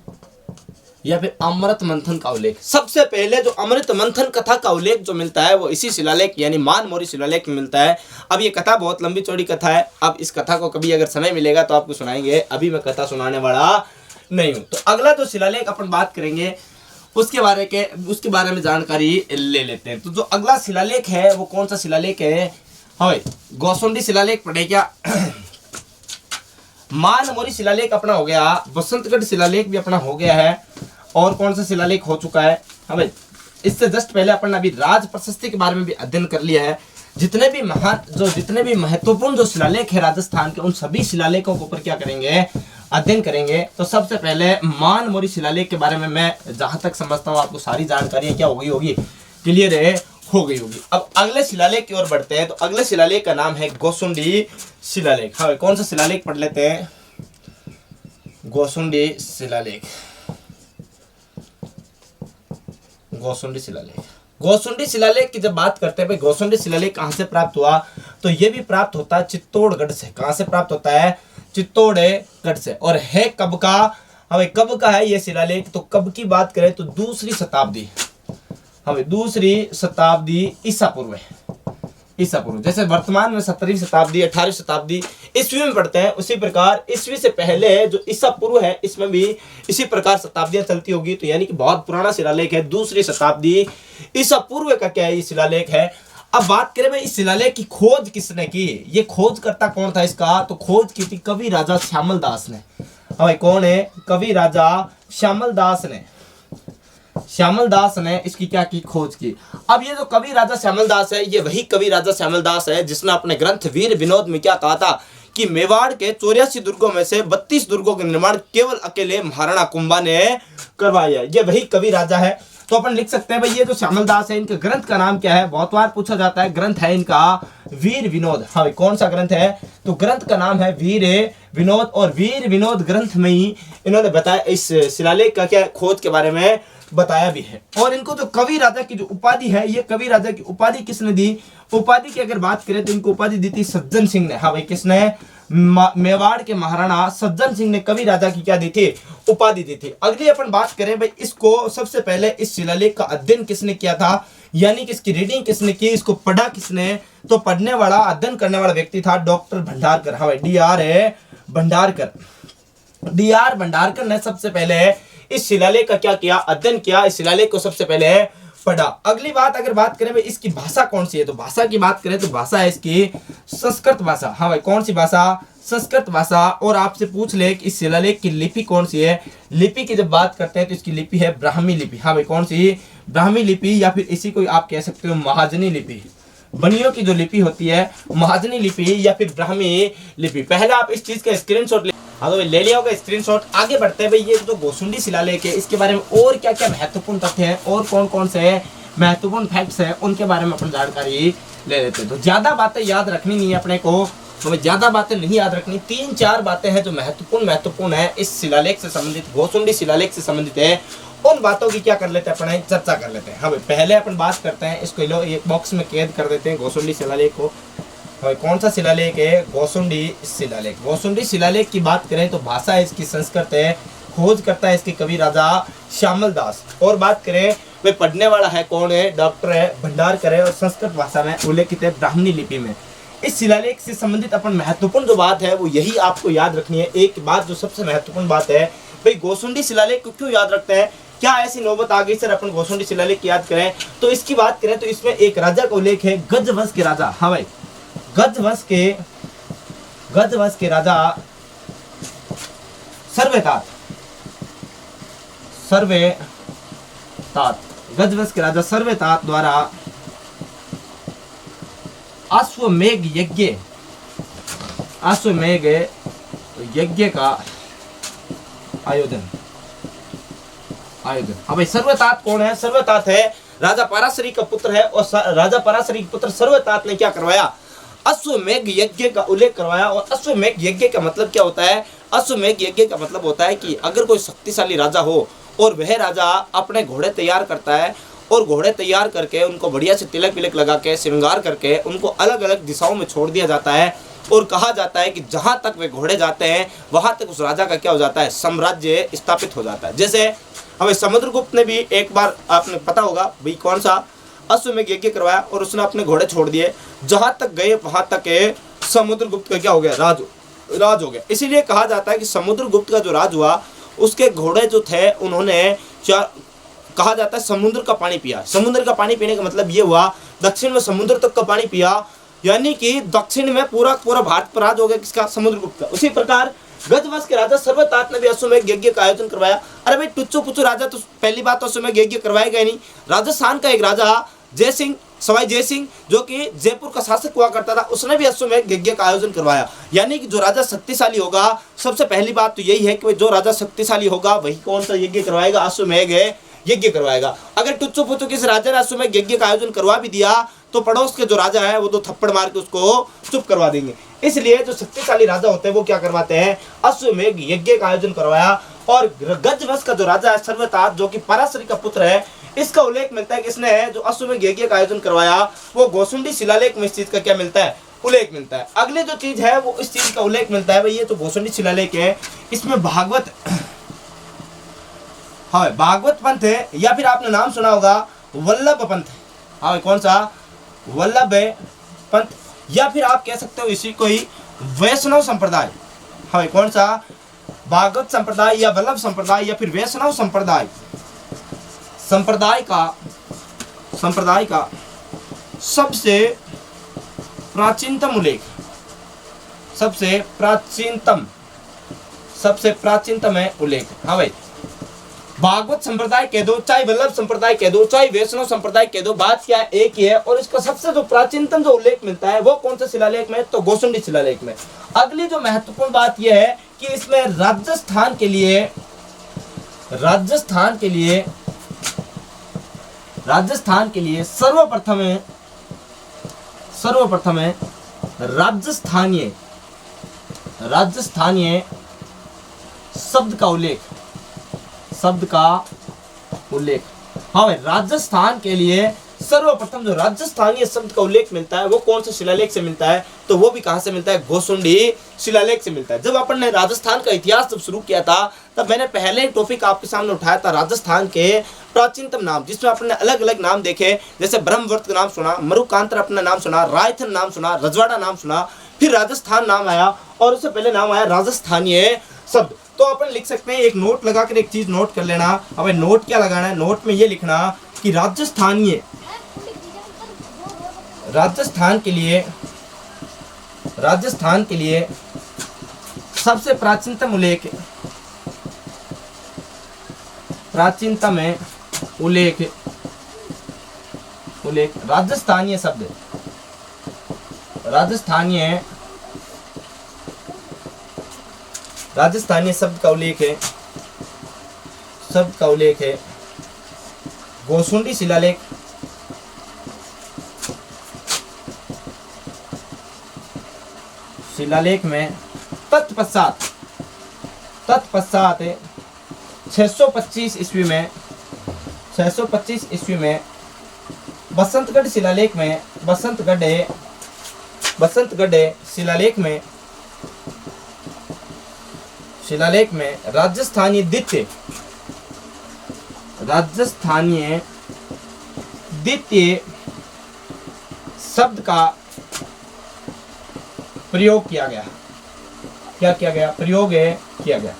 या फिर अमृत मंथन का उल्लेख। सबसे पहले जो अमृत मंथन कथा का उल्लेख जो मिलता है वो इसी शिलालेख यानी मानमोरी शिलालेख में मिलता है। अब ये कथा बहुत लंबी चौड़ी कथा है। अब इस कथा को कभी अगर समय मिलेगा तो आपको सुनाएंगे, अभी मैं कथा सुनाने वाला नहीं हूं। तो अगला जो शिलालेख अपन बात करेंगे उसके बारे में जानकारी ले लेते हैं। तो जो अगला शिलालेख है वो कौन सा शिलालेख है? हाँ, गौसुंडी शिलालेख पढ़े क्या? मानमोरी शिलालेख अपना हो गया, बसंतगढ़ शिलालेख भी अपना हो गया है, और कौन सा शिलालेख हो चुका है? हाँ भाई, इससे जस्ट पहले अपन अभी राज प्रशस्ति के बारे में भी अध्ययन कर लिया है। जितने भी महत्वपूर्ण जो शिलालेख है राजस्थान के, उन सभी शिलालेखों के ऊपर क्या करेंगे? अध्ययन करेंगे। तो सबसे पहले मानमोरी शिलालेख के बारे में मैं जहां तक समझता हूँ आपको सारी जानकारी क्या होगी क्लियर हो गई होगी। अब अगले शिलालेख की ओर बढ़ते हैं। तो अगले शिलालेख का नाम है गौसुंडी शिलालेख। हाँ, कौन सा शिलालेख पढ़ लेते हैं? गौसुंडी शिलालेख। गौसुंडी शिलालेख की जब बात करते हैं भाई, गौसुंडी शिलालेख कहां से प्राप्त हुआ? तो ये भी प्राप्त होता है चित्तौड़गढ़ से। कहां से प्राप्त होता है? चित्तौड़गढ़ से। और है कब का? हमें कब का है ये शिलालेख? तो कब की बात करें तो दूसरी शताब्दी ईसा पूर्व। जैसे वर्तमान में 17वीं शताब्दी 18वीं शताब्दी ईस्वी में पढ़ते हैं, उसी प्रकार ईस्वी से पहले जो ईसा पूर्व है इसमें भी इसी प्रकार शताब्दियां चलती होगी। तो यानी कि बहुत पुराना शिलालेख है, दूसरी शताब्दी ईसा पूर्व का क्या है ये शिलालेख है। अब बात करें भाई इस शिलालेख की खोज किसने की? ये खोजकर्ता कौन था इसका? तो खोज की थी कवि राजा श्यामल दास ने। भाई कौन है? कवि राजा श्यामल दास ने इसकी क्या की? खोज की। अब ये जो कवि राजा श्यामल दास है, ये वही कवि राजा श्यामल दास है जिसने अपने ग्रंथ वीर विनोद में क्या कहा था कि मेवाड़ के 84 दुर्गों में से 32 दुर्गों का निर्माण केवल अकेले महाराणा कुंभा ने करवाया। ये वही कवि राजा है। तो अपन लिख सकते हैं भाई ये जो श्यामल दास है, इनके ग्रंथ का नाम क्या है? बहुत बार पूछा जाता है। ग्रंथ है इनका वीर विनोद। हाँ भाई, कौन सा ग्रंथ है? तो ग्रंथ का नाम है वीर विनोद। और वीर विनोद ग्रंथ में ही इन्होंने बताया इस शिलालेख का क्या खोज के बारे में बताया भी है। और इनको जो कवि राजा की जो उपाधि है, ये कवि राजा की उपाधि किसने दी? उपाधि की अगर बात करें तो इनको उपाधि दी थी सज्जन सिंह ने। हाँ भाई, किसने? मेवाड़ के महाराणा सज्जन सिंह ने कवि राजा की क्या दी थी? उपाधि दी थी। अगली अपन बात करें भाई, इसको सबसे पहले इस शिलालेख का अध्ययन किसने किया था, यानी कि इसकी रीडिंग किसने की, इसको पढ़ा किसने? तो पढ़ने वाला, अध्ययन करने वाला व्यक्ति था डॉक्टर भंडारकर। हाँ भाई, डी.आर. भंडारकर ने सबसे पहले इस शिलालेख का क्या किया? अध्ययन किया। इस शिलालेख को सबसे पहले पढ़ा। अगली बात अगर बात करें भाई इसकी भाषा कौन सी है, तो भाषा की बात करें तो भाषा है इसकी संस्कृत भाषा। हाँ भाई, कौन सी भाषा? संस्कृत भाषा। और आपसे पूछ ले कि इस शिलालेख की लिपि कौन सी है? लिपि की जब बात करते हैं तो इसकी लिपि है ब्राह्मी लिपि। हाँ भाई, कौन सी? ब्राह्मी लिपि, या फिर इसी को आप कह सकते हो महाजनी लिपि। बनियों की जो लिपि होती है महाजनी लिपि या फिर ब्राह्मी लिपि। पहले आप इस चीज का स्क्रीनशॉट ले। हाँ तो ले लिया होगा स्क्रीनशॉट। आगे बढ़ते हैं भाई, ये जो गौसुंडी शिलालेख है इसके बारे में और क्या क्या महत्वपूर्ण तथ्य हैं और कौन कौन से महत्वपूर्ण फैक्ट्स हैं उनके बारे में अपन जानकारी ले लेते हैं। तो ज्यादा बातें याद रखनी नहीं है अपने को, हमें ज्यादा बातें नहीं याद रखनी। 3-4 बातें हैं जो महत्वपूर्ण है इस शिलालेख से संबंधित, गौसुंडी शिलालेख से संबंधित है। उन बातों की क्या कर लेते हैं अपन, चर्चा कर लेते हैं। हाँ भाई, पहले अपन बात करते हैं, इसको लो एक बॉक्स में कैद कर देते हैं गौसुंडी शिलालेख को। और कौन सा शिलालेख है? गोसुंडी शिलालेख। गोसुंडी शिलालेख की बात करें तो भाषा इसकी संस्कृत है, खोज करता है इसके कवि राजा श्यामल दास। और बात करें वे पढ़ने वाला है कौन है? डॉक्टर है भंडारकर है, और संस्कृत भाषा में उल्लेखित है ब्राह्मणी लिपि में। इस शिलालेख से संबंधित अपन महत्वपूर्ण जो बात है वो यही आपको याद रखनी है। एक बात जो सबसे महत्वपूर्ण बात है भाई, गोसुंडी शिलालेख को क्यों याद रखते हैं? क्या ऐसी नौबत आ गई सर अपन गोसुंडी शिलालेख की याद करें? तो इसकी बात करें तो इसमें एक राजा का उल्लेख है, गजवंश के राजा। हाँ भाई, गजवंश के राजा सर्वेतात, गजवंश के राजा सर्वेतात द्वारा अश्वमेघ यज्ञ का आयोजन। अब भाई सर्वतात कौन है? सर्वतात है राजा पराशरी का पुत्र है, और राजा पराशरी के पुत्र सर्वतात ने क्या करवाया? अश्वमेघ यज्ञ का उल्लेख करवाया। और अश्वमेघ यज्ञ का मतलब क्या होता है? अश्वमेघ यज्ञ का मतलब होता है कि अगर कोई शक्तिशाली राजा हो और वह राजा अपने घोड़े तैयार करता है, और घोड़े तैयार करके उनको बढ़िया से तिलक विलक लगा के श्रृंगार करके उनको अलग अलग दिशाओं में छोड़ दिया जाता है, और कहा जाता है कि जहां तक वे घोड़े जाते हैं वहां तक उस राजा का क्या हो जाता है? साम्राज्य स्थापित हो जाता है। जैसे हमें समुद्रगुप्त ने भी एक बार, आपने पता होगा भाई कौन सा, अश्वमेघ यज्ञ करवाया और उसने अपने घोड़े छोड़ दिए, जहां तक गए वहां तक समुद्रगुप्त का क्या हो गया? राज हो गया। इसीलिए कहा जाता है कि समुद्रगुप्त का जो राज हुआ उसके घोड़े जो थे उन्होंने कहा जाता है समुद्र का पानी पिया। समुद्र का पानी पीने का मतलब ये हुआ दक्षिण में समुद्र तक का पानी पिया, यानी कि दक्षिण में पूरा भारत पर राज हो गया किसका? समुद्रगुप्त का। उसी प्रकार गजवंश के राजा सर्वतात ने भी अश्वमेघ यज्ञ का आयोजन करवाया। अरे भाई टुच्चो पुच्चो राजा तो पहली बात तो अश्वमेघ यज्ञ करवाएगा ही नहीं। राजस्थान का एक राजा सवाई जय सिंह जो कि जयपुर का शासक हुआ करता था, उसने भी अश्वमेघ यज्ञ का आयोजन करवाया। यानी कि जो राजा शक्तिशाली होगा, सबसे पहली बात तो यही है कि जो राजा शक्तिशाली होगा वही कौन सा यज्ञ करवाएगा? अश्वमेघ यज्ञ करवाएगा। अगर टुच्चो पुच्चो किसी राजा ने अश्वमेघ यज्ञ का आयोजन करवा भी दिया तो पड़ोस के जो राजा है वो तो थप्पड़ मार के उसको चुप करवा देंगे। इसलिए जो शक्तिशाली राजा होते हैं वो क्या करवाते हैं? अश्वमेघ यज्ञ का आयोजन करवाया। और गजवंश का जो राजा है सर्वतात, जो कि पराशरी का पुत्र है, इसका उल्लेख मिलता है कि इसने जो अश्वमेघ यज्ञ का आयोजन करवाया वो गोसुंडी शिलालेख में इस चीज का क्या मिलता है? उल्लेख मिलता है। अगली जो चीज है वो इस चीज का उल्लेख मिलता है भाई, ये तो गोसुंडी शिलालेख है, इसमें भागवत पंथ है, या फिर आपने नाम सुना होगा वल्लभ पंथ। हाँ, कौन सा? वल्लभ पंथ, या फिर आप कह सकते हो इसी को ही वैष्णव संप्रदाय। हाँ, कौन सा? भागवत संप्रदाय या वल्लभ संप्रदाय या फिर वैष्णव संप्रदाय। संप्रदाय का सबसे प्राचीनतम उल्लेख, सबसे प्राचीनतम है उल्लेख। हाँ भाई, भागवत संप्रदाय कह दो, चाहे वल्लभ संप्रदाय कह दो, चाहे वैष्णव संप्रदाय कह दो, बात क्या है? एक ही है। और इसका सबसे जो प्राचीनतम जो उल्लेख मिलता है वो कौन सा शिलालेख में? तो गोसुंडी शिलालेख में। अगली जो महत्वपूर्ण बात यह है कि इसमें राजस्थान के लिए सर्वप्रथम है राजस्थानीय शब्द का उल्लेख। हाँ भाई, राजस्थान के लिए सर्वप्रथम जो राजस्थानीय शब्द का उल्लेख मिलता है वो कौन से शिलालेख से मिलता है? तो वो भी कहां से मिलता है? गोसुंडी शिलालेख से मिलता है। जब अपन ने राजस्थान का इतिहास जब शुरू किया था तब मैंने पहले टॉपिक आपके सामने उठाया था राजस्थान के प्राचीनतम नाम, जिसमें अपने अलग अलग नाम देखे। जैसे ब्रह्मवर्त का नाम सुना, मरुकांतर अपना नाम सुना, रायथन नाम सुना, रजवाड़ा नाम सुना, फिर राजस्थान नाम आया, और उससे पहले नाम आया राजस्थानीय शब्द। तो अपन लिख सकते हैं, एक नोट लगाकर एक चीज नोट कर लेना। अब नोट क्या लगाना है? नोट में ये लिखना कि राजस्थान के लिए सबसे प्राचीनतम उल्लेख राजस्थानीय शब्द, राजस्थानीय शब्द का उल्लेख है गोसुंडी शिलालेख। में तत्पश्चात 625 ईस्वी में बसंतगढ़ शिलालेख में, बसंतगढ़ बसंतगढ़ शिलालेख में राजस्थानीय द्वितीय शब्द का प्रयोग किया गया। क्या किया गया? प्रयोग किया गया।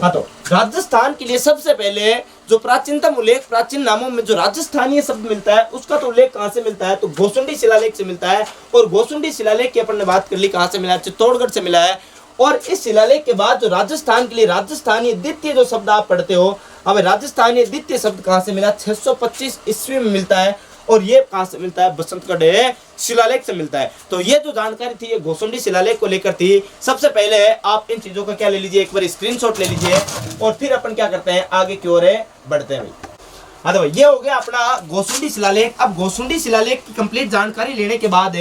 हाँ, तो राजस्थान के लिए सबसे पहले जो प्राचीनतम उल्लेख, प्राचीन नामों में जो राजस्थानीय शब्द मिलता है उसका तो उल्लेख कहाँ से मिलता है? तो गोसुंडी शिलालेख से मिलता है। और गोसुंडी शिलालेख की अपन ने बात कर ली, कहाँ से मिला है? चित्तौड़गढ़ से मिला है। और इस शिलालेख के बाद जो राजस्थान के लिए राजस्थानीय द्वितीय जो शब्द आप पढ़ते हो, हमें राजस्थानीय द्वितीय शब्द कहाँ से मिला? 625 ईस्वी में मिलता है। और ये कहाँ से मिलता है? बसंतगढ़ शिलालेख से मिलता है। तो ये जो जानकारी थी ये गोसुंडी शिलालेख को लेकर थी। सबसे पहले आप इन चीजों का क्या ले लीजिए, एक बार स्क्रीनशॉट ले लीजिए और फिर अपन क्या करते हैं, आगे की ओर बढ़ते हैं भाई। हाँ तो ये हो गया अपना गोसुंडी शिलालेख। अब गोसुंडी शिलालेख की कंप्लीट जानकारी लेने के बाद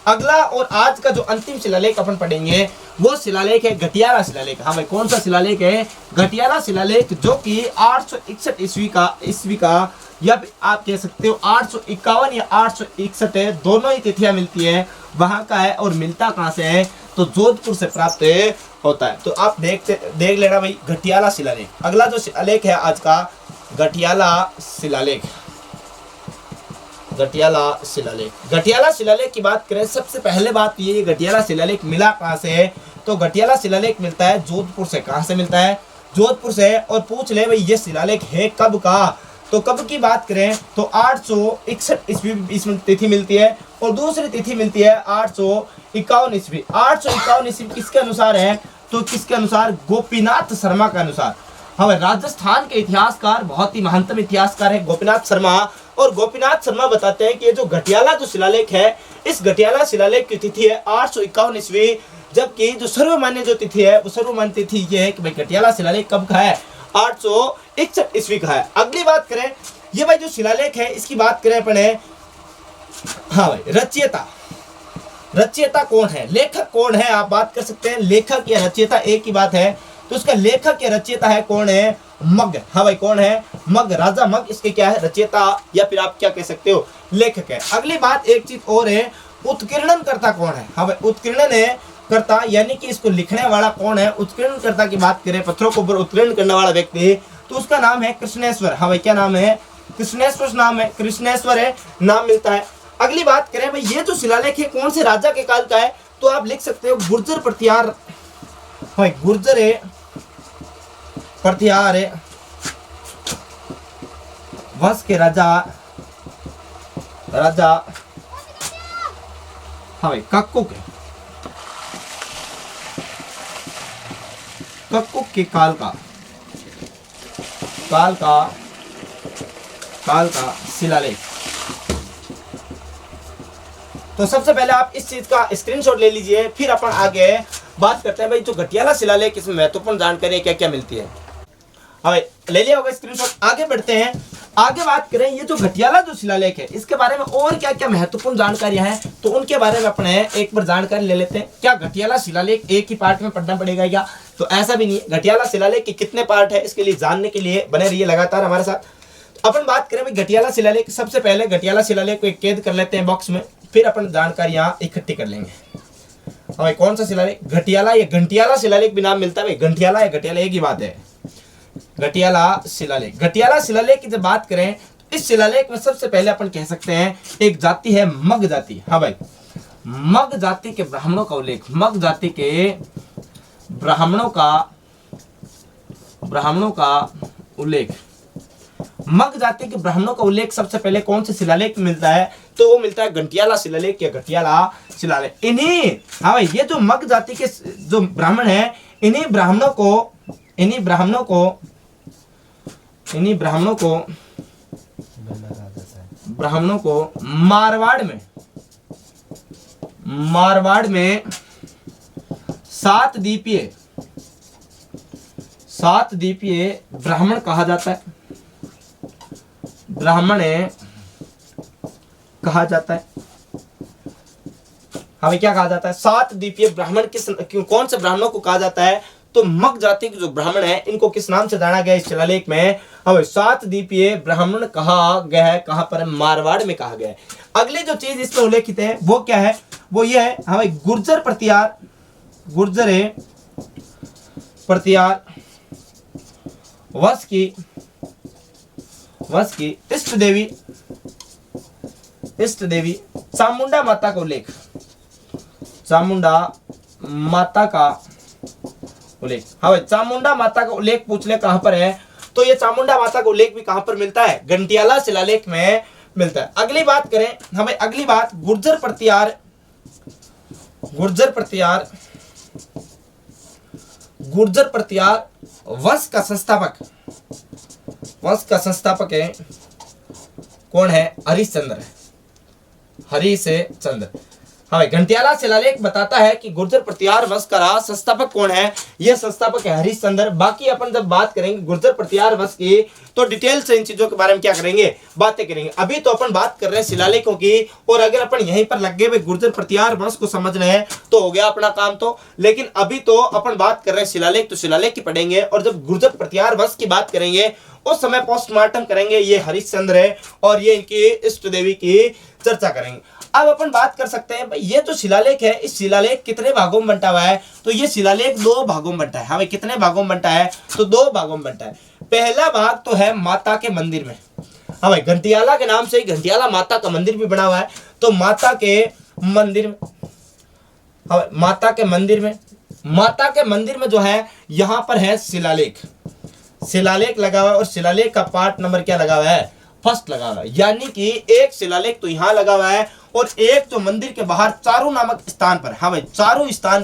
अगला और आज का जो अंतिम शिलालेख अपन पढ़ेंगे वो शिलालेख है घटियाला शिलालेख। हाँ भाई, कौन सा शिलालेख है? घटियाला शिलालेख, जो कि 861 ईस्वी का या आप कह सकते हो 851 या 861 है, दोनों ही तिथियां मिलती है, वहां का है। और मिलता कहां से है? तो जोधपुर से प्राप्त होता है। तो आप देख लेना भाई, घटियाला शिलालेख। अगला जो शिलालेख है आज का, घटियाला शिलालेख। घटियाला शिलालेख की बात करें, सबसे पहले बात ये, घटियाला शिलालेख मिला कहां से है? तो घटियाला शिलालेख मिलता है जोधपुर से। कहां से मिलता है? जोधपुर से। और पूछ ले भाई ये शिलालेख है कब का? तो कब की बात करें तो 861 ईस्वी इसमें तिथि मिलती है। और दूसरी तिथि मिलती है 851 ईस्वी। 851 ईस्वी किसके अनुसार है? तो किसके अनुसार? गोपीनाथ शर्मा के अनुसार। हाँ, राजस्थान के इतिहासकार, बहुत ही महानतम इतिहासकार है गोपीनाथ शर्मा। और गोपीनाथ शर्मा बताते हैं कि ये जो घटियाला जो शिलालेख है, इस घटियाला शिलालेख की तिथि है 851 ईस्वी। जबकि जो सर्वमान्य जो तिथि है वो सर्वमान्य तिथि ये है कि भाई घटियाला शिलालेख कब का है? 861 ईस्वी का है। अगली बात करें, ये भाई जो शिलालेख है इसकी बात करें अपन, हाँ भाई, रचयिता कौन है, लेखक कौन है? आप बात कर सकते हैं लेखक या रचयिता एक ही बात है। तो इसका लेखक या रचयिता है कौन है? मग। हाँ भाई, कौन है? मग, राजा मग इसके क्या है? रचयिता या फिर आप क्या कह सकते हो? लेखक है। अगली बात एक चीज और है, उत्कीर्णन करता कौन है? हाँ भाई, उत्कीर्णन है करता यानी कि इसको लिखने वाला कौन है? उत्कीर्ण करता की बात करें, पत्थरों को उत्कीर्ण करने वाला व्यक्ति, तो उसका नाम है कृष्णेश्वर। हाँ भाई, क्या नाम है? कृष्णेश्वर नाम है, कृष्णेश्वर है नाम मिलता है। अगली बात करें भाई, ये जो शिलालेख है कौन से राजा के काल का है? तो आप लिख सकते हो गुर्जर प्रतिहार। भाई, गुर्जर प्रतिहार वंश के राजा हाँ भाई, कक्कुक के काल का शिलालेख। तो सबसे पहले आप इस चीज का स्क्रीनशॉट ले लीजिए, फिर अपन आगे बात करते हैं भाई जो घटियाला शिलालेख, इसमें महत्वपूर्ण जानकारी क्या क्या मिलती है। हाँ भाई, ले लिया होगा स्क्रीनशॉट। आगे बढ़ते हैं। आगे बात करें, ये जो घटियाला जो शिलालेख है इसके बारे में और क्या क्या महत्वपूर्ण जानकारियां हैं, तो उनके बारे में अपने एक बार जानकारी ले लेते हैं। क्या घटियाला शिलालेख एक ही पार्ट में पढ़ना पड़ेगा क्या? तो ऐसा भी नहीं है। घटियाला शिलालेख के कितने पार्ट है, इसके लिए जानने के लिए बने रहिए लगातार हमारे साथ। अपन बात करें भाई घटियाला शिलालेख, सबसे पहले घटियाला शिलालेख को एक कैद कर लेते हैं बॉक्स में, फिर अपन जानकारियां इकट्ठी कर लेंगे। भाई, कौन सा शिलालेख? घटियाला या घंटियाला शिलालेख भी नाम मिलता है भाई, घंटियाला या घटियाला एक ही बात है। घटियाला शिलालेख की जब बात करें तो इस शिलालेख में सबसे पहले अपन कह सकते हैं एक जाति है मग जाति। हाँ भाई, मग जाति के ब्राह्मणों का उल्लेख, मग जाति के ब्राह्मणों का उल्लेख, मग जाति के ब्राह्मणों का उल्लेख सबसे पहले कौन से शिलालेख में मिलता है? तो वो मिलता है घंटियाला शिलालेख या घटियाला शिलालेख। इन्हीं, हाँ भाई, ये जो मग जाति के जो ब्राह्मण है, इन्हीं ब्राह्मणों को मारवाड़ में सात द्वीपीय ब्राह्मण कहा जाता है। हमें क्या कहा जाता है? सात द्वीपीय ब्राह्मण कौन से ब्राह्मणों को कहा जाता है? तो मग जाति के जो ब्राह्मण है इनको किस नाम से जाना गया इस शिलालेख में? हमें सात द्वीपीय ब्राह्मण कहा गया है। कहां पर? मारवाड़ में कहा गया है। अगली जो चीज इसमें उल्लेखित है वो क्या है? वो ये है हमें गुर्जर प्रतिहार, गुर्जर प्रतिहार वंश की इष्ट देवी चामुंडा माता का उल्लेख, चामुंडा माता का उल्लेख। हाँ भाई, चामुंडा माता का उल्लेख पूछ ले कहां पर है, तो ये चामुंडा माता का उल्लेख भी कहां पर मिलता है, घंटियाला शिलालेख में मिलता है। अगली बात करें हमें, अगली बात गुर्जर प्रतिहार वंश का संस्थापक है कौन है, हरिश्चंद्र। हाँ, घंटियाला शिलालेख बताता है कि गुर्जर प्रतिहार वंश का संस्थापक कौन है, यह संस्थापक है हरिश्चंद्र। बाकी अपन जब बात करेंगे गुर्जर प्रतिहार वंश की तो डिटेल से इन चीजों के बारे में क्या करेंगे, बातें करेंगे। अभी तो अपन बात कर रहे हैं शिलालेखों की, और अगर अपन यहीं पर लग गए गुर्जर प्रतिहार वंश को समझ रहे हैं तो हो गया अपना काम तो। लेकिन अभी तो अपन बात कर रहे हैं शिलालेख, तो शिलालेख की पढ़ेंगे, और जब गुर्जर प्रतिहार वंश की बात करेंगे उस समय पोस्टमार्टम करेंगे, ये हरिश्चंद्र है और ये इनकी इष्ट देवी की चर्चा करेंगे। अब अपन बात कर सकते हैं भाई, ये जो शिलालेख है, इस शिलालेख कितने भागों में बंटा हुआ है, तो ये शिलालेख 2 भागों में बंटा है। हमें कितने भागों में बंटा है, तो 2 भागों में बंटा है। पहला भाग तो है माता के मंदिर में। हाँ भाई, घंटियाला के नाम से ही घंटियाला माता का मंदिर भी बना हुआ है, तो माता के मंदिर में, हाँ माता के मंदिर में जो है यहाँ पर है शिलालेख लगा हुआ है, और शिलालेख का पार्ट नंबर क्या लगा हुआ है, फर्स्ट लगा हुआ है। यानी कि एक शिलालेख तो यहाँ लगा हुआ है, और एक तो मंदिर के बाहर चारू नामक स्थान पर, हाँ भाई चारू स्थान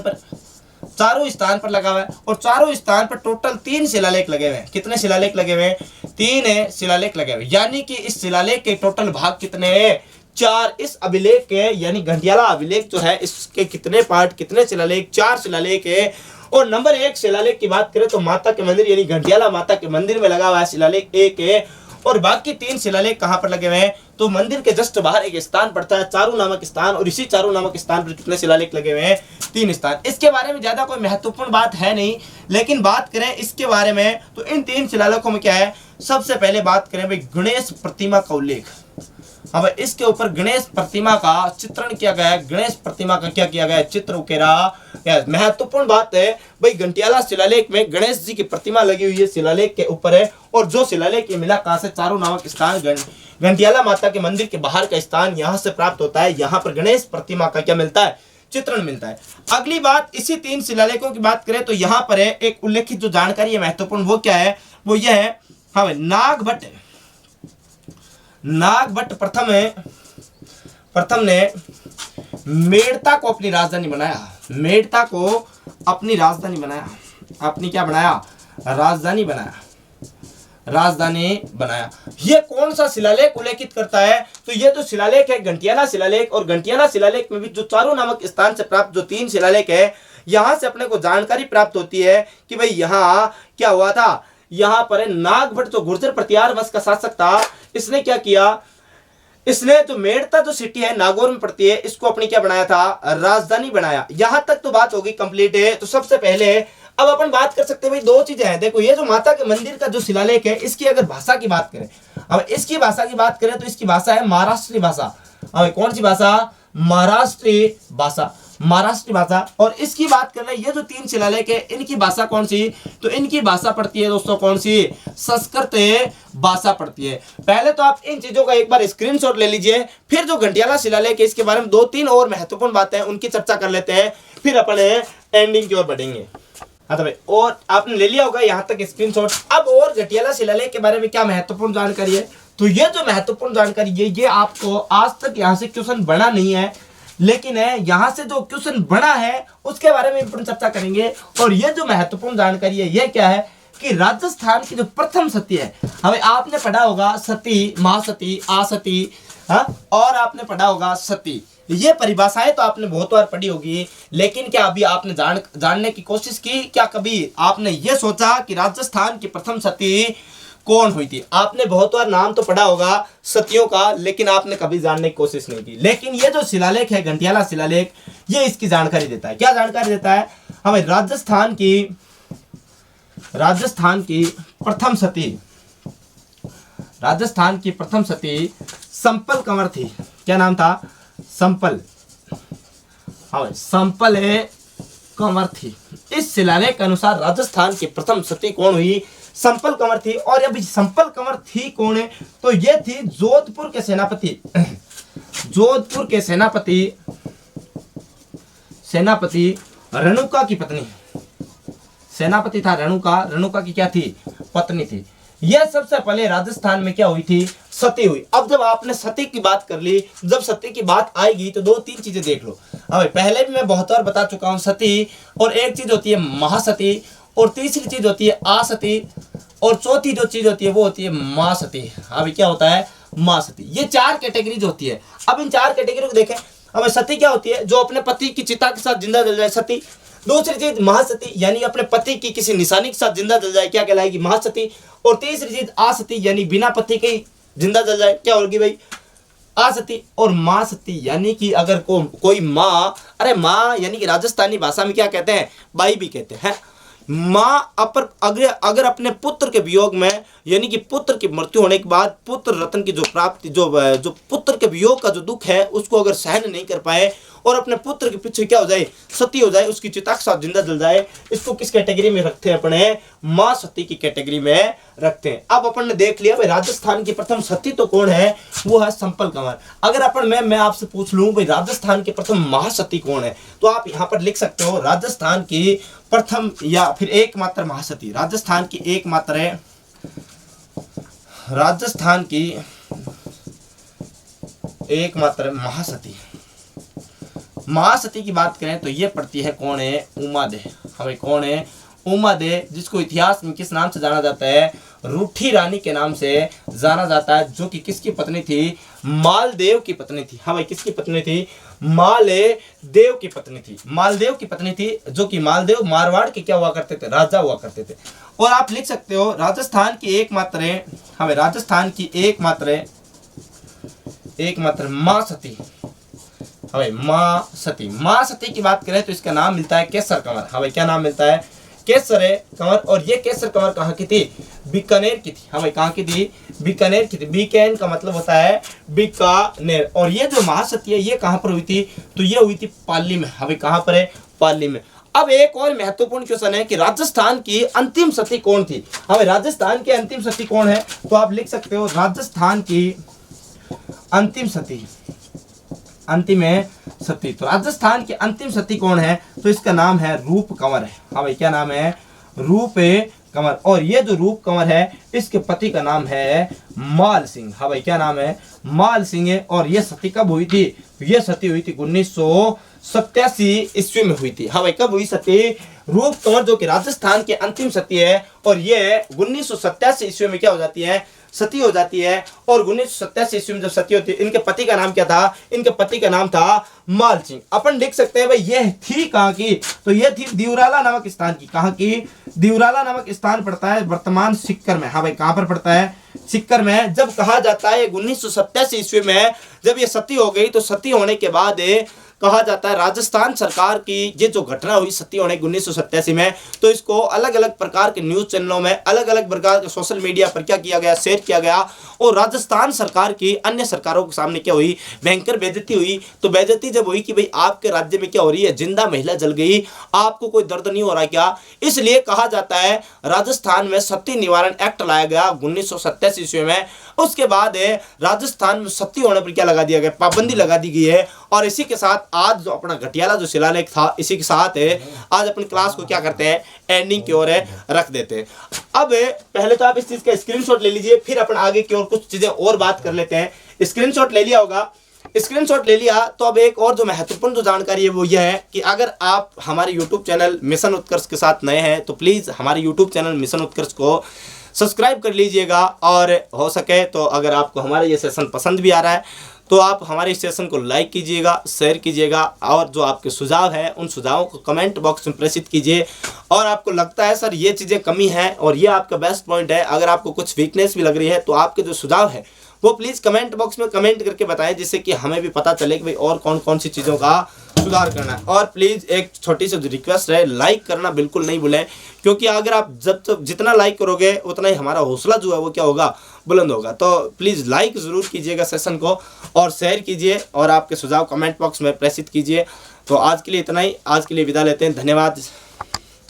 पर लगा हुआ है, और चारों स्थान पर टोटल 3 शिलालेख लगे हुए हैं। कितने शिलालेख लगे हुए हैं, 3 शिलालेख लगे हुए। यानी कि इस शिलालेख के टोटल भाग कितने हैं, 4। इस अभिलेख के यानी घंटियाला अभिलेख जो है, इसके कितने पार्ट, कितने शिलालेख, 4 शिलालेख है। और नंबर 1 शिलालेख की बात करें तो माता के मंदिर यानी घंटियाला माता के मंदिर में लगा हुआ है शिलालेख 1 है, और बाकी 3 शिलालेख कहां पर लगे हुए हैं, तो मंदिर के जस्ट बाहर एक स्थान पड़ता है चारू नामक स्थान, और इसी चारू नामक स्थान पर कितने शिलालेख लगे हुए हैं, 3 स्थान। इसके बारे में ज्यादा कोई महत्वपूर्ण बात है नहीं, लेकिन बात करें इसके बारे में तो इन 3 शिलालेखों में क्या है, सबसे पहले बात करें भाई गणेश प्रतिमा का उल्लेख। अब इसके ऊपर गणेश प्रतिमा का चित्रण किया गया है, गणेश प्रतिमा का क्या किया गया है, चित्र उकेरा। महत्वपूर्ण बात है भाई, घंटियाला शिलालेख में गणेश जी की प्रतिमा लगी हुई है, शिलालेख के ऊपर है, और जो शिलालेख ये मिला कहां से, चारू नामक स्थान घंटियाला माता के मंदिर के बाहर का स्थान यहां से प्राप्त होता है। यहां पर गणेश प्रतिमा का क्या मिलता है, चित्रण मिलता है। अगली बात, इसी 3 शिलालेखों की बात करें तो यहां पर है एक उल्लेखित जो जानकारी है महत्वपूर्ण, वो क्या है, वो यह है, हाँ भाई नागभट्ट प्रथम ने मेड़ता को अपनी राजधानी बनाया, राजधानी बनाया। ये कौन सा शिलालेख उल्लेखित करता है, तो ये जो शिलालेख है घंटियाला शिलालेख, और घंटियाला शिलालेख में भी जो चारू नामक स्थान से प्राप्त जो 3 शिलालेख है, यहां से अपने को जानकारी प्राप्त होती है कि भाई यहाँ क्या हुआ था। यहाँ पर नागभट्ट जो गुर्जर प्रतिहार वंश का शासक था, इसने क्या किया, इसने जो मेड़ता जो सिटी है नागौर में पड़ती है, इसको अपनी क्या बनाया था, राजधानी बनाया। यहां तक तो बात होगी कंप्लीट है। तो सबसे पहले अब अपन बात कर सकते हैं भाई, 2 चीजें हैं। देखो, ये जो माता के मंदिर का जो शिलालेख है, इसकी अगर भाषा की बात करें, अब इसकी भाषा की बात करें तो इसकी भाषा है महाराष्ट्री भाषा। अब कौन सी भाषा, महाराष्ट्री भाषा। और इसकी बात कर रहे हैं, ये जो 3 शिलालेख है, इनकी भाषा कौन सी, तो इनकी भाषा पड़ती है दोस्तों कौन सी, संस्कृत भाषा पड़ती है। पहले तो आप इन चीजों का एक बार स्क्रीनशॉट ले लीजिए, फिर जो घंटियाला शिलालेख है इसके बारे में 2-3 और महत्वपूर्ण बातें हैं, उनकी चर्चा कर लेते हैं, फिर अपन एंडिंग की ओर बढ़ेंगे। हाँ तो भाई, और आपने ले लिया होगा यहाँ तक स्क्रीनशॉट। अब और घंटियाला शिलालेख के बारे में क्या महत्वपूर्ण जानकारी है, तो ये जो महत्वपूर्ण जानकारी है, ये आपको आज तक यहाँ से क्वेश्चन बना नहीं है, लेकिन यहाँ से जो क्वेश्चन बना है उसके बारे में अपन चर्चा करेंगे। और ये जो महत्वपूर्ण जानकारी है, ये क्या है कि राजस्थान की जो प्रथम सती है, हमें आपने पढ़ा होगा सती, महासती, आसती, हाँ, और आपने पढ़ा होगा सती। ये परिभाषाएं तो आपने बहुत बार पढ़ी होगी, लेकिन क्या अभी आपने जानने की कोशिश की, क्या कभी आपने ये सोचा कि राजस्थान की प्रथम सती कौन हुई थी? आपने बहुत बार नाम तो पढ़ा होगा सतियों का, लेकिन आपने कभी जानने की कोशिश नहीं की। लेकिन ये जो शिलालेख है घंटियाला शिलालेख, ये इसकी जानकारी देता है। क्या जानकारी देता है हमें, राजस्थान की प्रथम सती संपल कंवर थी। क्या नाम था, संपल हाँ भाई, संपल कंवर थी। इस शिलालेख के अनुसार राजस्थान की प्रथम सती कौन हुई? संपल कंवर थी। और अभी संपल कंवर थी कौन है? तो ये थी जोधपुर के सेनापति, जोधपुर के सेनापति रेणुका की पत्नी। सेनापति था रेणुका, रेणुका की क्या थी? पत्नी थी। यह सबसे पहले राजस्थान में क्या हुई थी? सती हुई। अब जब आपने सती की बात कर ली, जब सती की बात आएगी तो 2-3 चीजें देख लो। अब पहले भी मैं बहुत बार बता चुका हूं सती, और एक चीज होती है महासती, और तीसरी चीज होती है आसती, और चौथी जो चीज होती है वो होती है मां सती। अभी क्या होता है? मां सती। ये 4 कैटेगरीज होती है। अब इन 4 कैटेगरी को देखें। अब सती क्या होती है? जो अपने पति की चिता के साथ जिंदा जल जाए, सती। दूसरी चीज महासती, यानी अपने पति की किसी निशानी के साथ जिंदा जल जाए, क्या कहलाएगी? महासती। और तीसरी चीज आसती, यानी बिना पति के जिंदा जल जाए, क्या होगी भाई? आसती। और मां सती, यानी कि अगर कोई माँ, अरे माँ यानी कि राजस्थानी भाषा में क्या कहते हैं? बाई भी कहते हैं। माँ अगर अपने पुत्र के वियोग में, यानी कि पुत्र की मृत्यु होने के बाद पुत्र रत्न की जो प्राप्ति, जो पुत्र के वियोग का जो दुख है उसको अगर सहन नहीं कर पाए और अपने पुत्र के पीछे क्या हो जाए? सती हो जाए, उसकी चिता के साथ जिंदा जल जाए, इसको किस कैटेगरी में रखते हैं? अपने मां सती की कैटेगरी में रखते हैं। अब अपन ने देख लिया भाई राजस्थान की प्रथम सती तो कौन है? वो है संपल कंवर। अगर अपन मैं आपसे पूछ लूं भाई राजस्थान की प्रथम महासती कौन है, तो आप यहां पर लिख सकते हो राजस्थान की प्रथम या फिर एकमात्र महासती। राजस्थान की एकमात्र है, राजस्थान की एकमात्र महासती। महासती की बात करें तो ये पड़ती है कौन है? उमादे। हमें कौन है? उमादे, जिसको इतिहास में किस नाम से जाना जाता है? रूठी रानी के नाम से जाना जाता है, जो कि किसकी पत्नी थी? मालदेव की पत्नी थी। हाँ भाई, किसकी पत्नी थी? मालदेव की पत्नी थी। मालदेव की पत्नी थी, जो कि मालदेव मारवाड़ के क्या हुआ करते थे? राजा हुआ करते थे। और आप लिख सकते हो राजस्थान की एकमात्र है, हमें राजस्थान की एकमात्र मां सती। हमें मां सती की बात करें तो इसका नाम मिलता है केसर कंवर। हमें क्या नाम मिलता है? केसर कंवर। और ये केसर कंवर कहाँ की थी? बीकानेर की थी। हमें कहाँ की थी? बीकानेर की थी। बीकान का मतलब होता है बीकानेर। और ये जो महासती है ये कहाँ पर हुई थी? तो ये हुई थी पाली में। हमें कहाँ पर है? पाली में। अब एक और महत्वपूर्ण क्वेश्चन है कि राजस्थान की अंतिम सती कौन थी? हमें राजस्थान की अंतिम सती कौन है? तो आप लिख सकते हो राजस्थान की अंतिम सती, अंतिम है सती। तो राजस्थान की अंतिम सती कौन है? तो इसका नाम है रूप कंवर है। हाँ भाई, क्या नाम है? रूप कंवर। और ये जो रूप कंवर है इसके पति का नाम है माल सिंह। हाँ भाई, क्या नाम है? माल सिंह है। और ये सती कब हुई थी? ये सती हुई थी 1987 ईस्वी में हुई थी। हाँ भाई, कब हुई सती? रूप कंवर जो कि राजस्थान की अंतिम सती है, और ये 1987 ईस्वी में क्या हो जाती है? सती हो जाती है। और 1987 ईस्वी में जब सती होती है, इनके पति का नाम क्या था? इनके पति का नाम था माल सिंह। अपन लिख सकते हैं भाई ये थी कहाँ की? तो ये थी दिवराला नामक स्थान की। कहाँ की? दिवराला नामक स्थान पड़ता है वर्तमान सिक्कर में। हाँ भाई, कहाँ पर पड़ता है? सिक्कर में। जब कहा जाता है 1987 ईस्वी में जब ये सती हो गई, तो सती होने के बाद कहा जाता है राजस्थान सरकार की ये जो घटना हुई सती होने 1987 में, तो इसको अलग अलग प्रकार के न्यूज़ चैनलों में, अलग अलग प्रकार के सोशल मीडिया पर क्या किया गया? शेयर किया गया। और राजस्थान सरकार की अन्य सरकारों के सामने क्या हुई? भयंकर बेइज्जती हुई। तो बेइज्जती जब हुई कि भाई आपके राज्य में क्या हो रही है? जिंदा महिला जल गई, आपको कोई दर्द नहीं हो रहा क्या? इसलिए कहा जाता है राजस्थान में सती निवारण एक्ट लाया गया 1987 ईस्वी में। उसके बाद राजस्थान में सती होने पर क्या लगा दिया गया? पाबंदी लगा दी गई है। और इसी के साथ आज जो अपना घटियाला जो शिलालेख था, इसी के साथ आज अपनी क्लास को क्या करते हैं? एंडिंग की ओर रख देते हैं। अब पहले तो आप इस चीज का स्क्रीनशॉट ले लीजिए, फिर अपन आगे की ओर कुछ चीजें और बात कर लेते हैं। स्क्रीनशॉट ले लिया होगा? स्क्रीनशॉट ले लिया तो अब एक और जो महत्वपूर्ण जो जानकारी है वो यह है कि अगर आप हमारे यूट्यूब चैनल मिशन उत्कर्ष के साथ नए हैं तो प्लीज़ हमारे यूट्यूब चैनल मिशन उत्कर्ष को सब्सक्राइब कर लीजिएगा। और हो सके तो अगर आपको हमारा ये सेशन पसंद भी आ रहा है तो आप हमारे इस सेशन को लाइक कीजिएगा, शेयर कीजिएगा, और जो आपके सुझाव हैं उन सुझावों को कमेंट बॉक्स में प्रेषित कीजिए। और आपको लगता है सर ये चीज़ें कमी है और ये आपका बेस्ट पॉइंट है, अगर आपको कुछ वीकनेस भी लग रही है तो आपके जो सुझाव है वो प्लीज़ कमेंट बॉक्स में कमेंट करके बताएं, जिससे कि हमें भी पता चले कि भाई और कौन कौन सी चीज़ों का सुधार करना है। और प्लीज़ एक छोटी सी रिक्वेस्ट है, लाइक करना बिल्कुल नहीं भूलें, क्योंकि अगर आप जितना लाइक करोगे उतना ही हमारा हौसला जो है वो क्या होगा, बुलंद होगा। तो प्लीज़ लाइक ज़रूर कीजिएगा सेशन को, और शेयर कीजिए, और आपके सुझाव कमेंट बॉक्स में प्रेषित कीजिए। तो आज के लिए इतना ही, आज के लिए विदा लेते हैं, धन्यवाद।